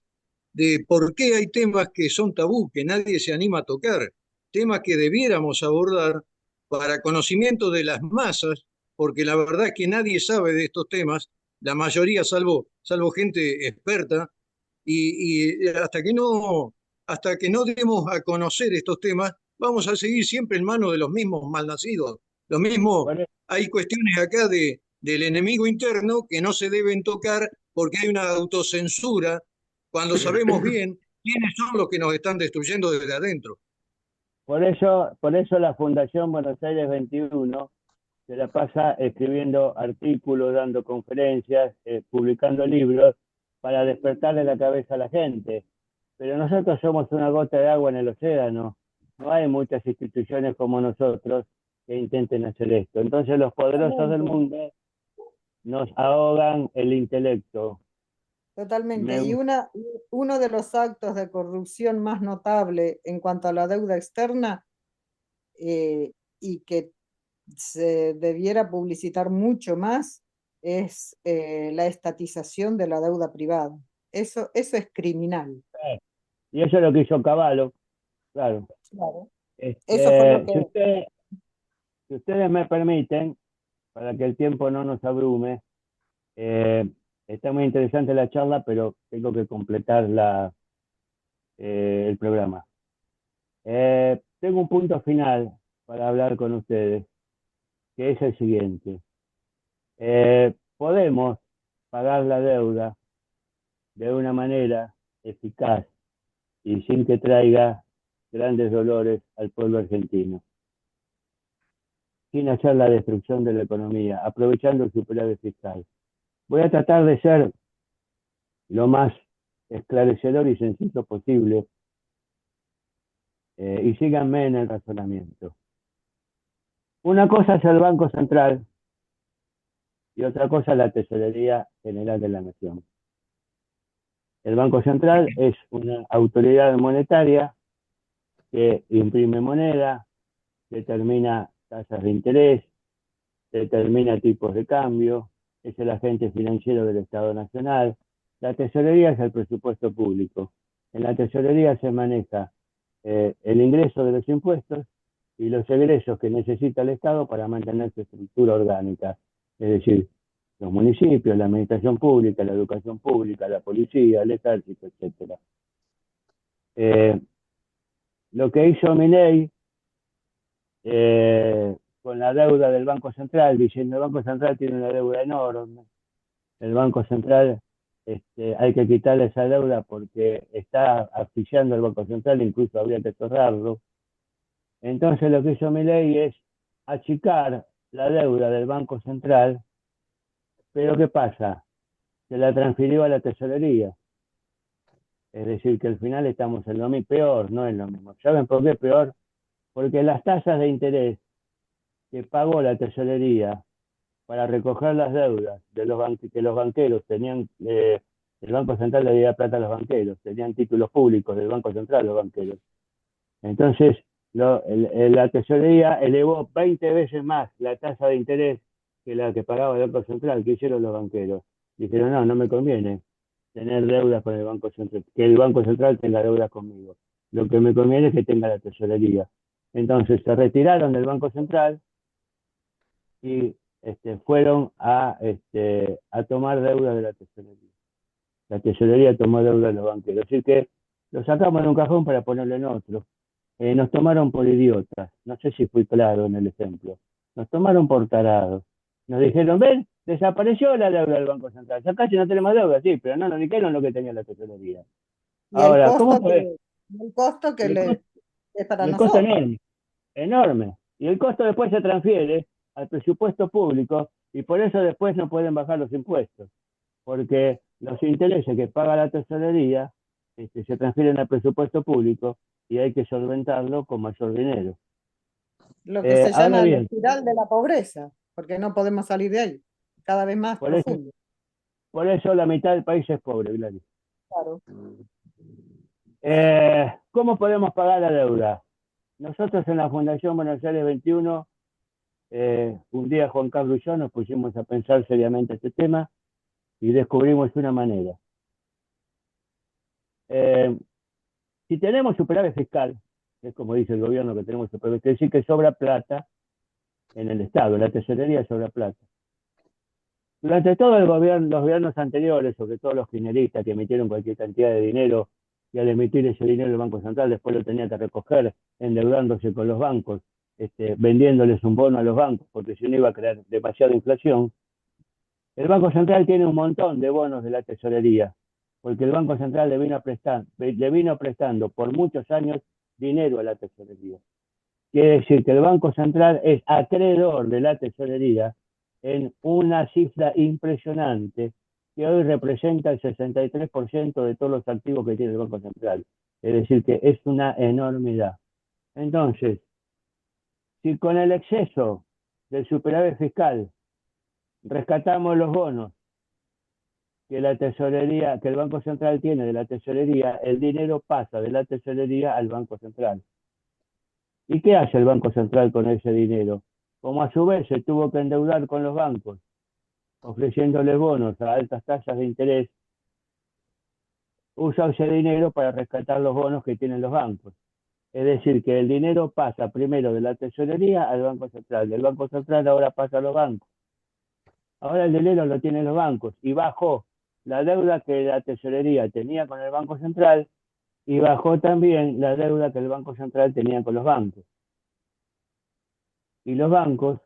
de por qué hay temas que son tabú, que nadie se anima a tocar, temas que debiéramos abordar para conocimiento de las masas, porque la verdad es que nadie sabe de estos temas, la mayoría salvo gente experta, y hasta que no demos a conocer estos temas, vamos a seguir siempre en manos de los mismos malnacidos. Lo mismo, Por, e- hay cuestiones acá del enemigo interno que no se deben tocar porque hay una autocensura cuando sabemos bien quiénes son los que nos están destruyendo desde adentro. por eso la Fundación Buenos Aires 21 se la pasa escribiendo artículos, dando conferencias, publicando libros para despertarle la cabeza a la gente. Pero nosotros somos una gota de agua en el océano. No hay muchas instituciones como nosotros que intenten hacer esto. Entonces los poderosos del Totalmente, mundo nos ahogan el intelecto. totalmente. Me, Uno de los actos de corrupción más notable en cuanto a la deuda externa, y que se debiera publicitar mucho más, es la estatización de la deuda privada. Eso es criminal. y eso es lo que hizo Cavallo, claro. Claro. Eso fue lo que... Si ustedes me permiten, para que el tiempo no nos abrume, eh, está muy interesante la charla, pero tengo que completar el programa. Tengo un punto final para hablar con ustedes, que es el siguiente. Podemos pagar la deuda de una manera eficaz y sin que traiga grandes dolores al pueblo argentino, sin hacer la destrucción de la economía, aprovechando el superávit fiscal. Voy a tratar de ser lo más esclarecedor y sencillo posible, y síganme en el razonamiento. Una cosa es el Banco Central y otra cosa es la Tesorería General de la Nación. El Banco Central es una autoridad monetaria que imprime moneda, determina tasas de interés, determina tipos de cambio, es el agente financiero del Estado Nacional. La tesorería es el presupuesto público. En la tesorería se maneja el ingreso de los impuestos y los egresos que necesita el Estado para mantener su estructura orgánica, es decir, los municipios, la administración pública, la educación pública, la policía, el ejército, etc. Lo que hizo Milei con la deuda del Banco Central, diciendo el Banco Central tiene una deuda enorme, el Banco Central hay que quitarle esa deuda porque está asfixiando al Banco Central, incluso habría que cerrarlo. Entonces lo que hizo Milei es achicar la deuda del Banco Central, pero ¿qué pasa? Se la transfirió a la tesorería. Es decir, que al final estamos en lo mismo, peor, no es lo mismo. ¿Saben por qué peor? Porque las tasas de interés que pagó la tesorería para recoger las deudas de que los banqueros tenían, el Banco Central le debía plata a los banqueros, tenían títulos públicos del Banco Central los banqueros. Entonces, la tesorería elevó 20 veces más la tasa de interés que la que pagaba el Banco Central. ¿Qué hicieron los banqueros? Dijeron, no, no me conviene tener deudas con el Banco Central, que el Banco Central tenga deudas conmigo. Lo que me conviene es que tenga la tesorería. Entonces se retiraron del Banco Central y fueron a tomar deuda de la tesorería. La tesorería tomó deuda de los banqueros. Así que lo sacamos de un cajón para ponerlo en otro. Nos tomaron por idiotas. No sé si fui claro en el ejemplo. Nos tomaron por tarados. Nos dijeron, ven, desapareció la deuda del Banco Central. Ya casi no tenemos deuda, sí, pero no nos dijeron lo que tenía la tesorería. Y el Ahora, ¿cómo costo podés? el costo Y que el costo, es para y el costo nosotros. enorme. enorme. Y el costo después se transfiere al presupuesto público y por eso después no pueden bajar los impuestos, porque los intereses que paga la tesorería se transfieren al presupuesto público y hay que solventarlo con mayor dinero. Lo que se Ahora llama la bien, espiral de la pobreza, porque no podemos salir de ahí, cada vez más por eso, profundo. por eso la mitad del país es pobre, Gladys. Claro. ¿Cómo podemos pagar la deuda? Nosotros en la Fundación Buenos Aires 21, un día Juan Carlos y yo nos pusimos a pensar seriamente este tema y descubrimos una manera. Si tenemos superávit fiscal, es como dice el gobierno que tenemos superávit, quiere decir que sobra plata en el Estado, en la tesorería sobra plata. Durante todo el gobierno, los gobiernos anteriores, sobre todo los kirchneristas que emitieron cualquier cantidad de dinero y al emitir ese dinero el Banco Central después lo tenía que recoger endeudándose con los bancos, vendiéndoles un bono a los bancos porque si no iba a crear demasiada inflación. El Banco Central tiene un montón de bonos de la tesorería, porque el Banco Central le vino prestando por muchos años dinero a la tesorería. Quiere decir que el Banco Central es acreedor de la tesorería en una cifra impresionante que hoy representa el 63% de todos los activos que tiene el Banco Central. Es decir, que es una enormidad. Entonces, si con el exceso del superávit fiscal rescatamos los bonos que la tesorería, que el Banco Central tiene de la tesorería, el dinero pasa de la tesorería al Banco Central. ¿Y qué hace el Banco Central con ese dinero? Como a su vez se tuvo que endeudar con los bancos, ofreciéndoles bonos a altas tasas de interés, usa ese dinero para rescatar los bonos que tienen los bancos. Es decir, que el dinero pasa primero de la tesorería al Banco Central, del Banco Central ahora pasa a los bancos. Ahora el dinero lo tienen los bancos y bajó la deuda que la tesorería tenía con el Banco Central y bajó también la deuda que el Banco Central tenía con los bancos. Y los bancos,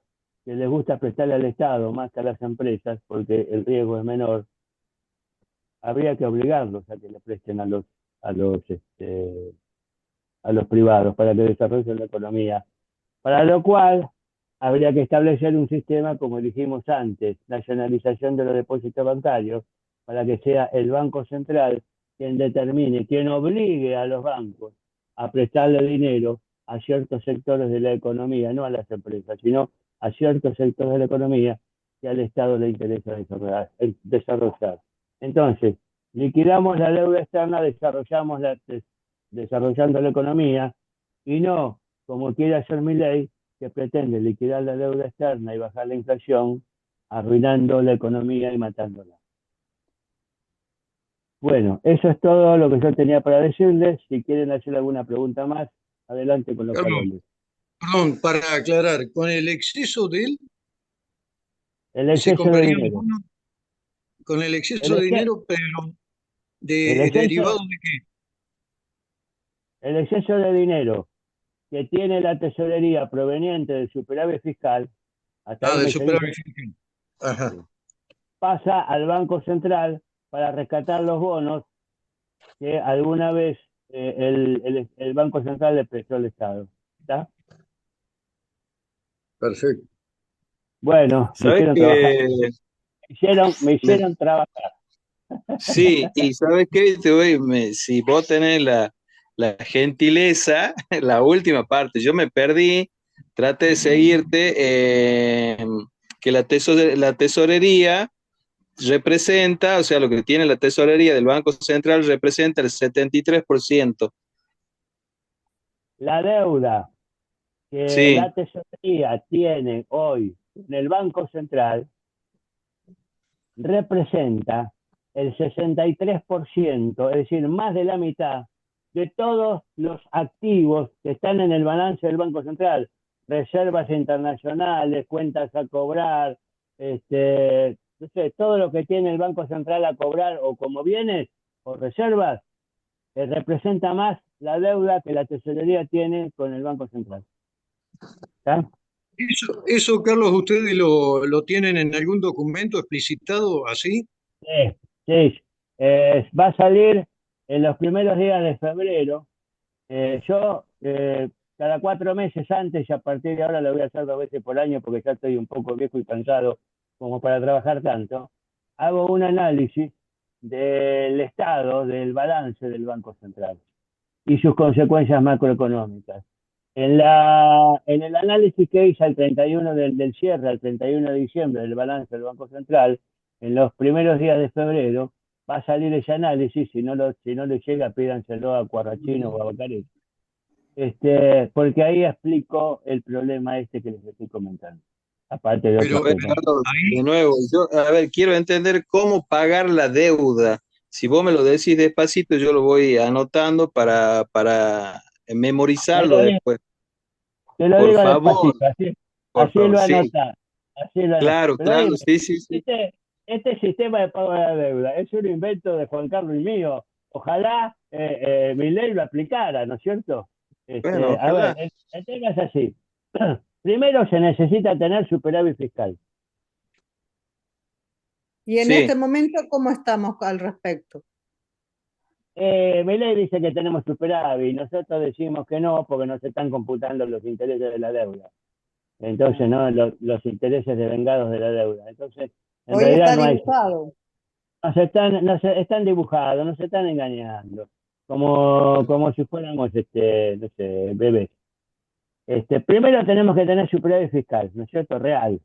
que les gusta prestarle al Estado más que a las empresas, porque el riesgo es menor, habría que obligarlos a que le presten a los, este, a los privados para que desarrollen la economía. Para lo cual habría que establecer un sistema, como dijimos antes, nacionalización de los depósitos bancarios, para que sea el Banco Central quien determine, quien obligue a los bancos a prestarle dinero a ciertos sectores de la economía, no a las empresas, sino a ciertos sectores de la economía que al Estado le interesa desarrollar. Entonces, liquidamos la deuda externa, desarrollando la economía y no, como quiere hacer Milei, que pretende liquidar la deuda externa y bajar la inflación, arruinando la economía y matándola. Bueno, eso es todo lo que yo tenía para decirles. Si quieren hacer alguna pregunta más, adelante con los Carlos, paroles. perdón, para aclarar, con el exceso de él El se exceso de comprarían dinero. bonos, con el El, exceso de exe- dinero, pero el, exceso, derivado de qué? el exceso de dinero que tiene la tesorería proveniente del superávit fiscal, hasta Ah, ahí del me seguís, superávit fiscal. Ajá, pasa al Banco Central para rescatar los bonos que alguna vez el Banco Central le prestó al Estado. ¿Está? perfecto. Bueno, me ¿Sabes hicieron trabajar. qué? Me Me- hicieron trabajar. sí, y ¿sabes qué? Si vos tenés la gentileza, la última parte, yo me perdí, traté de seguirte, que la tesorería representa, o sea, lo que tiene la tesorería del Banco Central representa el 73%. La deuda que Sí, la tesorería tiene hoy en el Banco Central representa el 63%, es decir, más de la mitad de todos los activos que están en el balance del Banco Central, reservas internacionales, cuentas a cobrar, no sé, todo lo que tiene el Banco Central a cobrar o como bienes o reservas, representa más la deuda que la tesorería tiene con el Banco Central. ¿Está? Eso, Carlos, ¿ustedes lo tienen en algún documento explicitado así? Sí, sí. Va a salir en los primeros días de febrero. Yo cada 4 meses antes, y a partir de ahora lo voy a hacer 2 veces por año porque ya estoy un poco viejo y cansado como para trabajar tanto, hago un análisis del estado, del balance del Banco Central y sus consecuencias macroeconómicas. En el análisis que hice al 31 del cierre, al 31 de diciembre del balance del Banco Central, en los primeros días de febrero, va a salir ese análisis. Si no le llega, pídanselo a Cuarrachino o a Bacarelli. Porque ahí explico el problema que les estoy comentando. Aparte de Pero otros Bueno, temas. Carlos, de ahí, nuevo, yo, a ver, quiero entender cómo pagar la deuda. Si vos me lo decís despacito, yo lo voy anotando para Te memorizarlo lo digo, después. te lo Por digo favor, despacito, por así favor, lo sí, anotás. Así lo anotás. claro, Pero claro, dime, sí, sí, sí. este, este sistema de pago de la deuda es un invento de Juan Carlos y mío. Ojalá Milei lo aplicara, ¿no es cierto? Bueno, A ver, ojalá. el tema es así. Primero se necesita tener superávit fiscal. Y en este Sí, momento, ¿cómo estamos al respecto? Milei dice que tenemos superávit, nosotros decimos que no porque no se están computando los intereses de la deuda. Entonces, ¿no? Los intereses devengados de la deuda. Entonces, en Hoy realidad está no hay, dibujado. están dibujados, nos están engañando, como si fuéramos, no sé, bebés. Primero tenemos que tener superávit fiscal, ¿no es cierto? Real.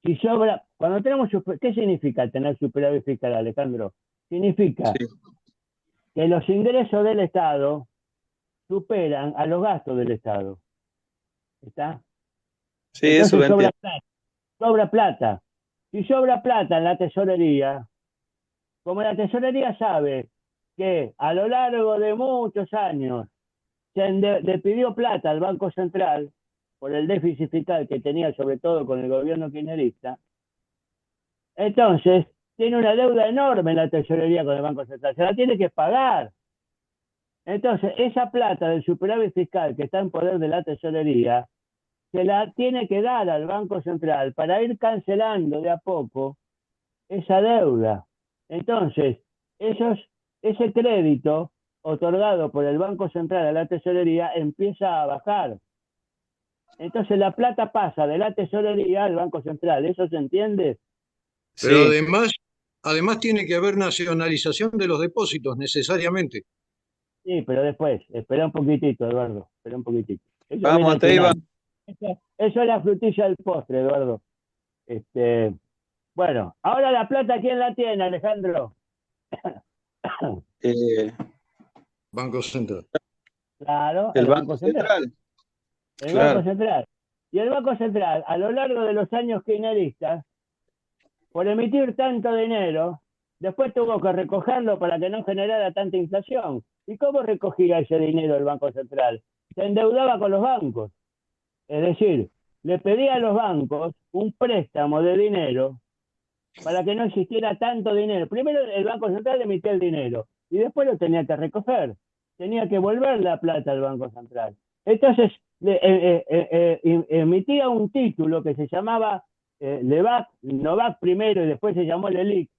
Si sobra, cuando tenemos, ¿qué significa tener superávit fiscal, Alejandro? Significa sí, que los ingresos del Estado superan a los gastos del Estado. ¿Está? sí, eso lo Entonces sobra entiendo. plata, sobra plata. Si sobra plata en la tesorería, como la tesorería sabe que a lo largo de muchos años le pidió plata al Banco Central por el déficit fiscal que tenía, sobre todo con el gobierno kirchnerista, entonces tiene una deuda enorme en la tesorería con el Banco Central, se la tiene que pagar. Entonces, esa plata del superávit fiscal que está en poder de la tesorería, se la tiene que dar al Banco Central para ir cancelando de a poco esa deuda. Entonces, esos, ese crédito otorgado por el Banco Central a la tesorería empieza a bajar. Entonces la plata pasa de la tesorería al Banco Central. ¿Eso se entiende? pero Sí, además tiene que haber nacionalización de los depósitos necesariamente. Sí, pero después, espera un poquitito, Eduardo, espera un poquitito. Eso viene vamos, al hasta ahí va. final. Eso es la frutilla del postre, Eduardo. Este, bueno, ahora la plata, ¿quién la tiene, Alejandro? Eh, Banco Central. Claro, el el Banco Banco Central. Central, El Banco claro. Central. Y el Banco Central, a lo largo de los años kirchneristas, por emitir tanto dinero, después tuvo que recogerlo para que no generara tanta inflación. ¿Y cómo recogía ese dinero el Banco Central? Se endeudaba con los bancos. Es decir, le pedía a los bancos un préstamo de dinero para que no existiera tanto dinero. Primero el Banco Central emitía el dinero y después lo tenía que recoger. Tenía que volver la plata al Banco Central. Entonces emitía un título que se llamaba Levac, Novak primero y después se llamó LELIC.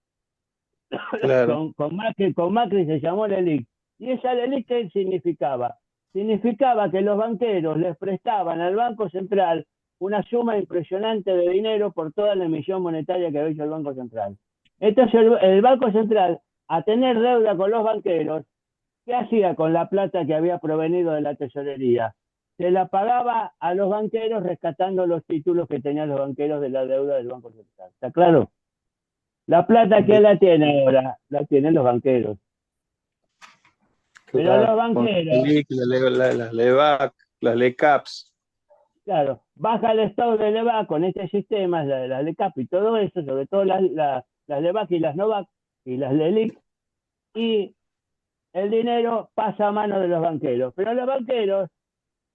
Claro. Con Macri se llamó LELIC. ¿Y esa LELIC qué significaba? Significaba que los banqueros les prestaban al Banco Central una suma impresionante de dinero por toda la emisión monetaria que había hecho el Banco Central. Entonces el Banco Central, a tener deuda con los banqueros, ¿qué hacía con la plata que había provenido de la tesorería? Se la pagaba a los banqueros rescatando los títulos que tenían los banqueros de la deuda del Banco Central. ¿Está claro? La plata, ¿quién Bien, la tiene ahora? La tienen los banqueros. Pero claro. los Con banqueros, las LEVAC, las LECAPs. claro, baja el estado de LEVAC con este sistema, la LECAP y todo eso, sobre todo las LEVAC y las NOVAC y las LELIC, y el dinero pasa a manos de los banqueros. Pero a los banqueros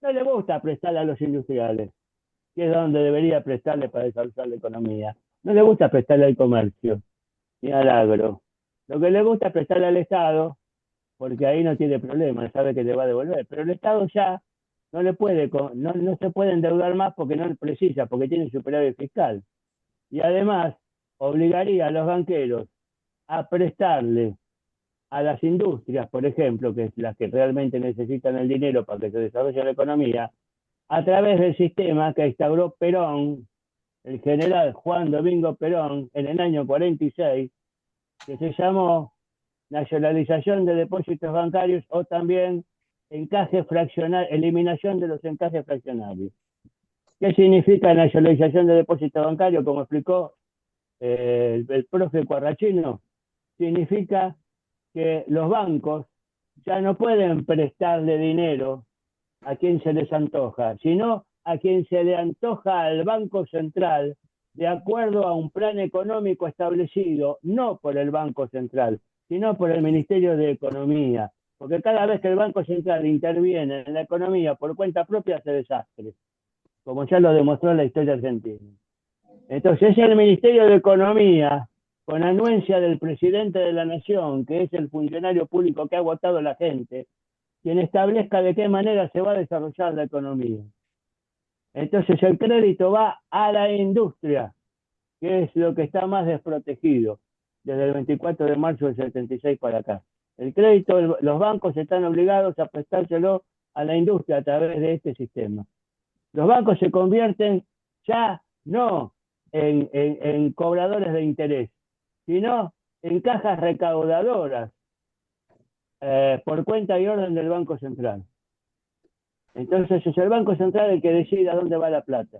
no les gusta prestarle a los industriales, que es donde debería prestarle para desarrollar la economía. No les gusta prestarle al comercio ni al agro. Lo que les gusta es prestarle al Estado, porque ahí no tiene problema, sabe que le va a devolver. Pero el Estado ya no se puede endeudar más porque no precisa, porque tiene superávit fiscal. Y además obligaría a los banqueros a prestarle a las industrias, por ejemplo, que es las que realmente necesitan el dinero para que se desarrolle la economía, a través del sistema que instauró Perón, el general Juan Domingo Perón, en el año 46, que se llamó nacionalización de depósitos bancarios o también encaje fraccionario, eliminación de los encajes fraccionarios. ¿Qué significa nacionalización de depósitos bancarios? Como explicó el profe Cuarrachino, significa que los bancos ya no pueden prestarle dinero a quien se les antoja, sino a quien se le antoja al Banco Central de acuerdo a un plan económico establecido, no por el Banco Central, sino por el Ministerio de Economía, porque cada vez que el Banco Central interviene en la economía por cuenta propia hace desastre, como ya lo demostró la historia argentina. Entonces es el Ministerio de Economía, con anuencia del presidente de la Nación, que es el funcionario público que ha votado la gente, quien establezca de qué manera se va a desarrollar la economía. Entonces el crédito va a la industria, que es lo que está más desprotegido desde el 24 de marzo del 76 para acá. El crédito, los bancos están obligados a prestárselo a la industria a través de este sistema. Los bancos se convierten ya no en cobradores de interés, sino en cajas recaudadoras por cuenta y orden del Banco Central. Entonces es el Banco Central el que decide a dónde va la plata.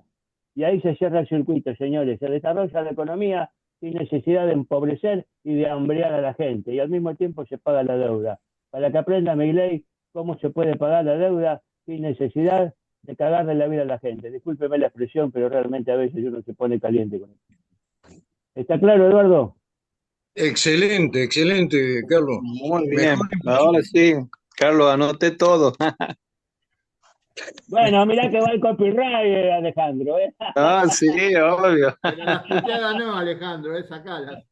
Y ahí se cierra el circuito, señores. Se desarrolla la economía sin necesidad de empobrecer y de hambrear a la gente. Y al mismo tiempo se paga la deuda. Para que aprenda Milei cómo se puede pagar la deuda sin necesidad de cagarle la vida a la gente. Discúlpeme la expresión, pero realmente a veces uno se pone caliente con esto. ¿Está claro, Eduardo? Excelente, excelente, Carlos. Muy bien. Mejor Ahora sí, Carlos, anoté todo. Bueno, mirá que va el copyright, Alejandro. Ah, sí, obvio. Pero las puteadas no, Alejandro, es sacalas.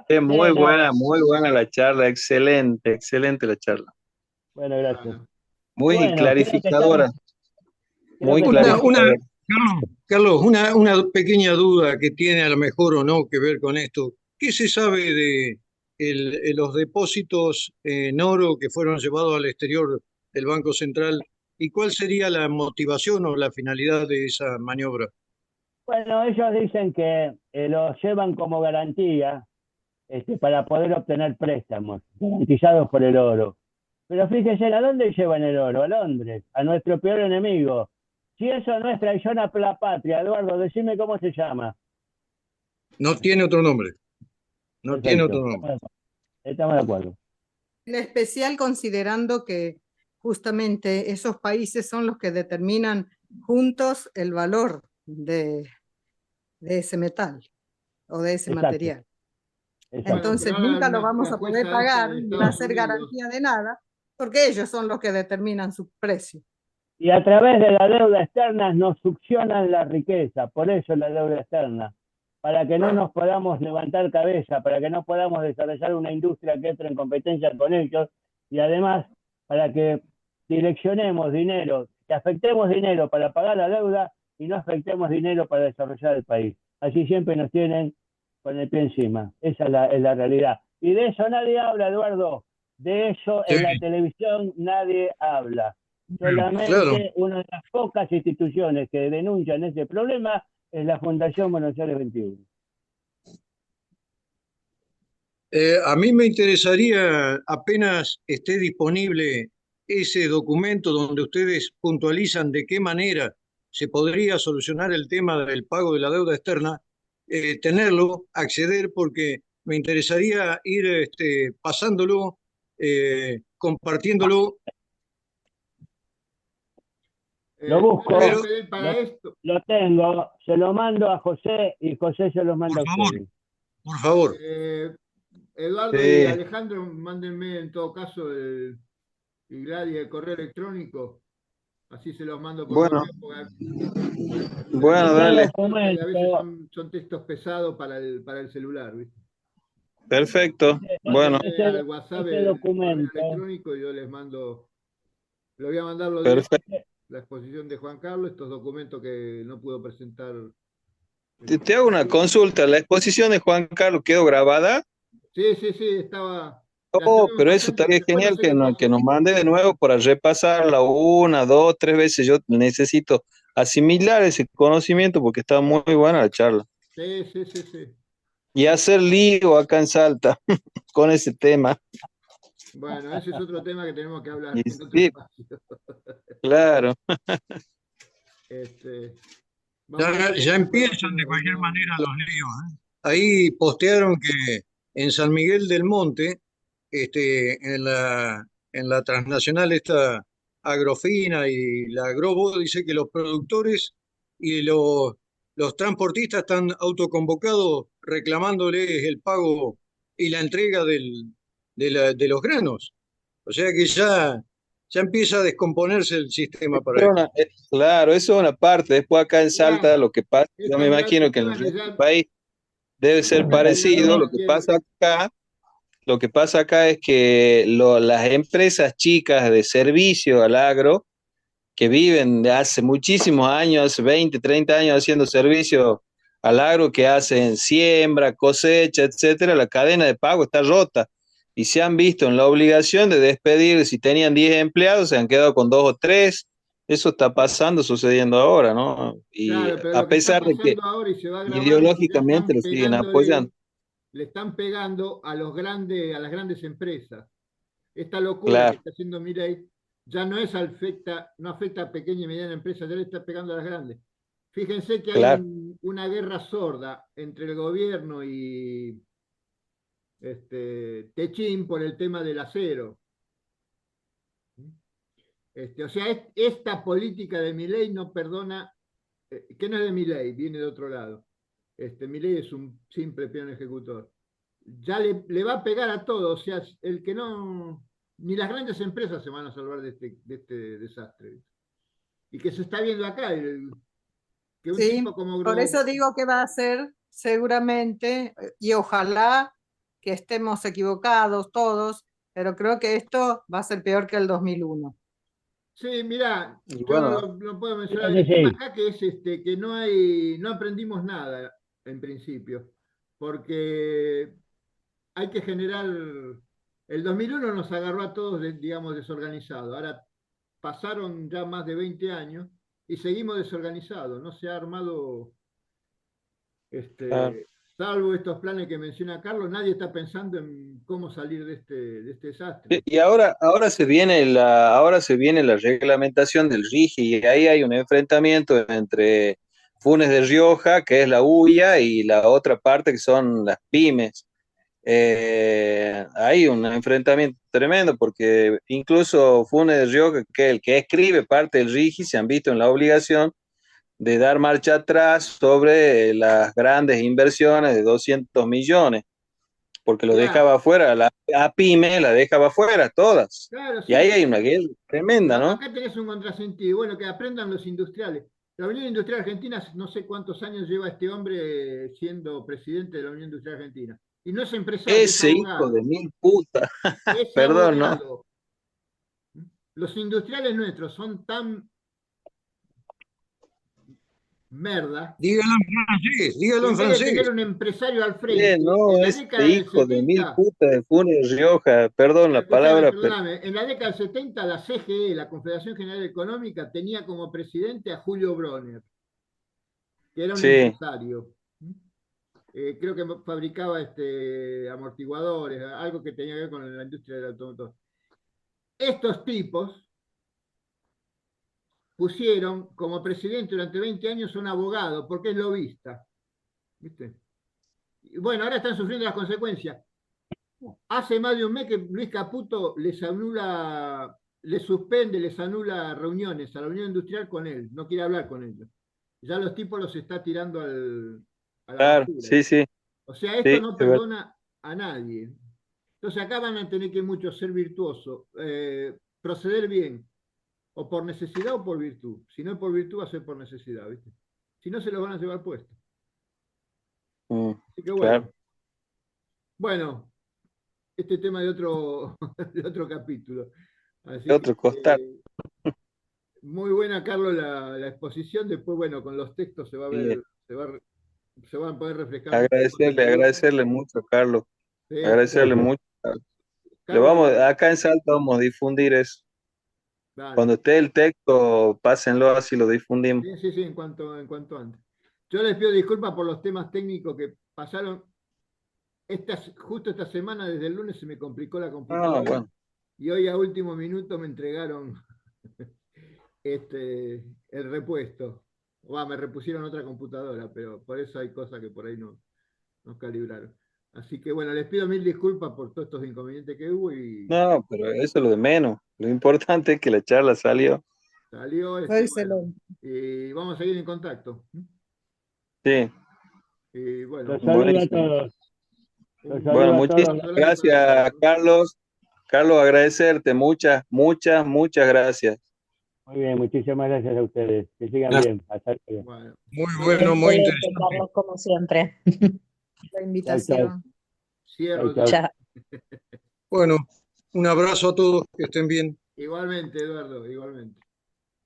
Es muy Bueno, buena la charla, excelente, excelente la charla. bueno, gracias. Bueno, Muy Bueno, clarificadora, muy creo que clarificadora. Carlos, una pequeña duda que tiene a lo mejor o no que ver con esto. ¿Qué se sabe de los depósitos en oro que fueron llevados al exterior del Banco Central y cuál sería la motivación o la finalidad de esa maniobra? Bueno, ellos dicen que lo llevan como garantía para poder obtener préstamos garantizados por el oro. Pero fíjense, ¿a dónde llevan el oro? A Londres, a nuestro peor enemigo. Si eso no es traición a la patria, Eduardo, decime cómo se llama. No tiene otro nombre. No tiene Perfecto, otro nombre. estamos de acuerdo. En especial considerando que justamente esos países son los que determinan juntos el valor de ese metal o de ese Exacto. material. Exacto. Entonces Bueno, pero nunca ahora lo vamos a poder jueza esta pagar de ni va a Estados ser Unidos, garantía de nada, porque ellos son los que determinan su precio. Y a través de la deuda externa nos succionan la riqueza, por eso la deuda externa, para que no nos podamos levantar cabeza, para que no podamos desarrollar una industria que entre en competencia con ellos y además para que direccionemos dinero, que afectemos dinero para pagar la deuda y no afectemos dinero para desarrollar el país. Así siempre nos tienen con el pie encima. Esa es la realidad. Y de eso nadie habla, Eduardo. De eso en la televisión nadie habla. Solamente Claro. una de las pocas instituciones que denuncian ese problema es la Fundación Buenos Aires 21. A mí me interesaría, apenas esté disponible ese documento donde ustedes puntualizan de qué manera se podría solucionar el tema del pago de la deuda externa, tenerlo, acceder, porque me interesaría ir pasándolo, compartiéndolo. Lo busco, yo le voy a Pero, pedir para esto, lo tengo, se lo mando a José y José se lo manda por a favor, ustedes. por favor. Eduardo y Sí. Alejandro, mándenme en todo caso y Gladys el correo electrónico, así se los mando por Bueno, correo, porque bueno, Ese dale. a veces documento, son textos pesados para el celular, ¿viste? Perfecto. Bueno, Mándenme al WhatsApp ese el correo documento, electrónico y yo les mando, le voy a mandar los días perfecto. la exposición de Juan Carlos, estos documentos que no pudo presentar. Te hago una consulta. ¿La exposición de Juan Carlos quedó grabada? Sí, sí, sí, estaba, la Oh, tuvimos pero eso presente, estaría después no genial sé qué que pasó. nos mande de nuevo para repasarla una, dos, tres veces. Yo necesito asimilar ese conocimiento porque está muy buena la charla. Sí, sí, sí, sí. Y hacer lío acá en Salta con ese tema. Bueno, ese es otro tema que tenemos que Y hablar en otro sí, espacio. claro. Este, vamos a Ya, ver ya cuándo podemos hacer empiezan una de cualquier manera reunión. los líos, ¿eh? Ahí postearon que en San Miguel del Monte, en la transnacional esta Agrofina y la Agrobo, dice que los productores y los transportistas están autoconvocados reclamándoles el pago y la entrega de los granos. O sea que ya empieza a descomponerse el sistema para esto. Claro, eso es una parte. Después acá en Mirá, Salta lo que pasa, yo esta me es la imagino que en el última que resto del ya, país debe ser ya parecido. terminamos Lo el que tiempo. pasa acá, lo que pasa acá es que las empresas chicas de servicio al agro, que viven de hace muchísimos años, hace 20, 30 años haciendo servicio al agro, que hacen siembra, cosecha, etcétera, la cadena de pago está rota y se han visto en la obligación de despedir, si tenían 10 empleados, se han quedado con dos o tres. Eso está pasando, sucediendo ahora, ¿no? Y Claro, pero lo a que está pesar de que pasando ahora y se va a agravar es que ya ideológicamente están lo siguen pegándole, apoyando. le están pegando a los grandes, a las grandes empresas. Esta locura que Claro, está haciendo Milei ya no es afecta, no afecta a pequeña y mediana empresas, ya le está pegando a las grandes. Fíjense que hay claro, una guerra sorda entre el gobierno y Techín por el tema del acero. O sea, esta política de Milei no perdona, que no es de Milei, viene de otro lado. Milei es un simple peón ejecutor. Ya le va a pegar a todo, o sea, el que no, ni las grandes empresas se van a salvar de este desastre. Y que se está viendo acá, que un tipo Sí, como por eso digo que va a ser seguramente, y ojalá que estemos equivocados todos, pero creo que esto va a ser peor que el 2001. Sí, mirá, y yo bueno, lo puedo mencionar. Creo que El tema sí. acá que es que no aprendimos nada en principio, porque hay que generar. El 2001 nos agarró a todos, digamos, desorganizados. Ahora pasaron ya más de 20 años y seguimos desorganizados. No se ha armado, claro. salvo estos planes que menciona Carlos, nadie está pensando en cómo salir de este desastre. Y ahora se viene la reglamentación del RIGI y ahí hay un enfrentamiento entre Funes de Rioja, que es la UIA, y la otra parte que son las pymes. Hay un enfrentamiento tremendo porque incluso Funes de Rioja, que el que escribe parte del RIGI, se han visto en la obligación de dar marcha atrás sobre las grandes inversiones de 200 millones porque lo Claro, dejaba afuera, a PYME la dejaba afuera, todas. claro, Y sí, ahí sí. hay una guerra tremenda, ¿no? Acá tenés un contrasentido. Bueno, que aprendan los industriales. La Unión Industrial Argentina, no sé cuántos años lleva este hombre siendo presidente de la Unión Industrial Argentina. Y no es empresario, es Ese hijo de abogado. mil puta, Es perdón, ¿no? abogado. Los industriales nuestros son tan merda Dígalo que en en vez de francés. tener un empresario al Bien, frente, no, en la ese década del hijo de mil 70, puta de Funes Rioja, perdón la escúchame, palabra, pero perdóname, en la década del 70 la CGE, la Confederación General Económica, tenía como presidente a Julio Bronner, que era un sí, empresario. Creo que fabricaba amortiguadores, algo que tenía que ver con la industria del automóvil. Estos tipos pusieron como presidente durante 20 años un abogado, porque es lobista. ¿Viste? Y bueno, ahora están sufriendo las consecuencias. Hace más de un mes que Luis Caputo les suspende, les anula reuniones a la Unión Industrial con él, no quiere hablar con ellos. Ya los tipos los está tirando a la claro, basura. sí, sí, O sea, esto sí, no es verdad. perdona a nadie. Entonces acá van a tener que muchos ser virtuosos, proceder bien, o por necesidad o por virtud. Si no es por virtud, va a ser por necesidad, ¿viste? Si no, se los van a llevar puesto. Mm, Así que claro, bueno, este tema de otro, de otro capítulo. de Así que otro costal. muy buena, Carlos, la exposición. Después, bueno, con los textos se va a Y ver, se van a poder refrescar muchas cosas agradecerle, de vista. agradecerle mucho, Carlos. Sí, Agradecerle Gracias. mucho. Le Carlos, vamos, acá en Salta vamos a difundir eso. dale. Cuando esté el texto, pásenlo así lo difundimos. Sí, sí, sí, en cuanto antes. Yo les pido disculpas por los temas técnicos que pasaron. Justo esta semana, desde el lunes, se me complicó la Ah, computadora bueno. y hoy a último minuto me entregaron el repuesto. Me repusieron otra computadora, pero por eso hay cosas que por ahí no calibraron. Así que bueno, les pido mil disculpas por todos estos inconvenientes que hubo y No, pero eso es lo de menos. Lo importante es que la charla salió. salió, Fue bueno, excelente. y vamos a seguir en contacto. Sí, Y bueno, Los saludo a buenísimo. todos. Los Bueno, saludo a todos. abrazo muchísimas grande para gracias, todos. Carlos. Carlos, agradecerte. Muchas, muchas, muchas gracias. Muy bien, muchísimas gracias a ustedes. Que sigan Gracias. bien. Hasta luego. Bueno, Muy bueno, muy Excelente, interesante. Carlos, como siempre. La Chao, chao. invitación. cierro Chao, yo. chao. Chao. Bueno, un abrazo a todos, que estén bien. Igualmente, Eduardo, igualmente.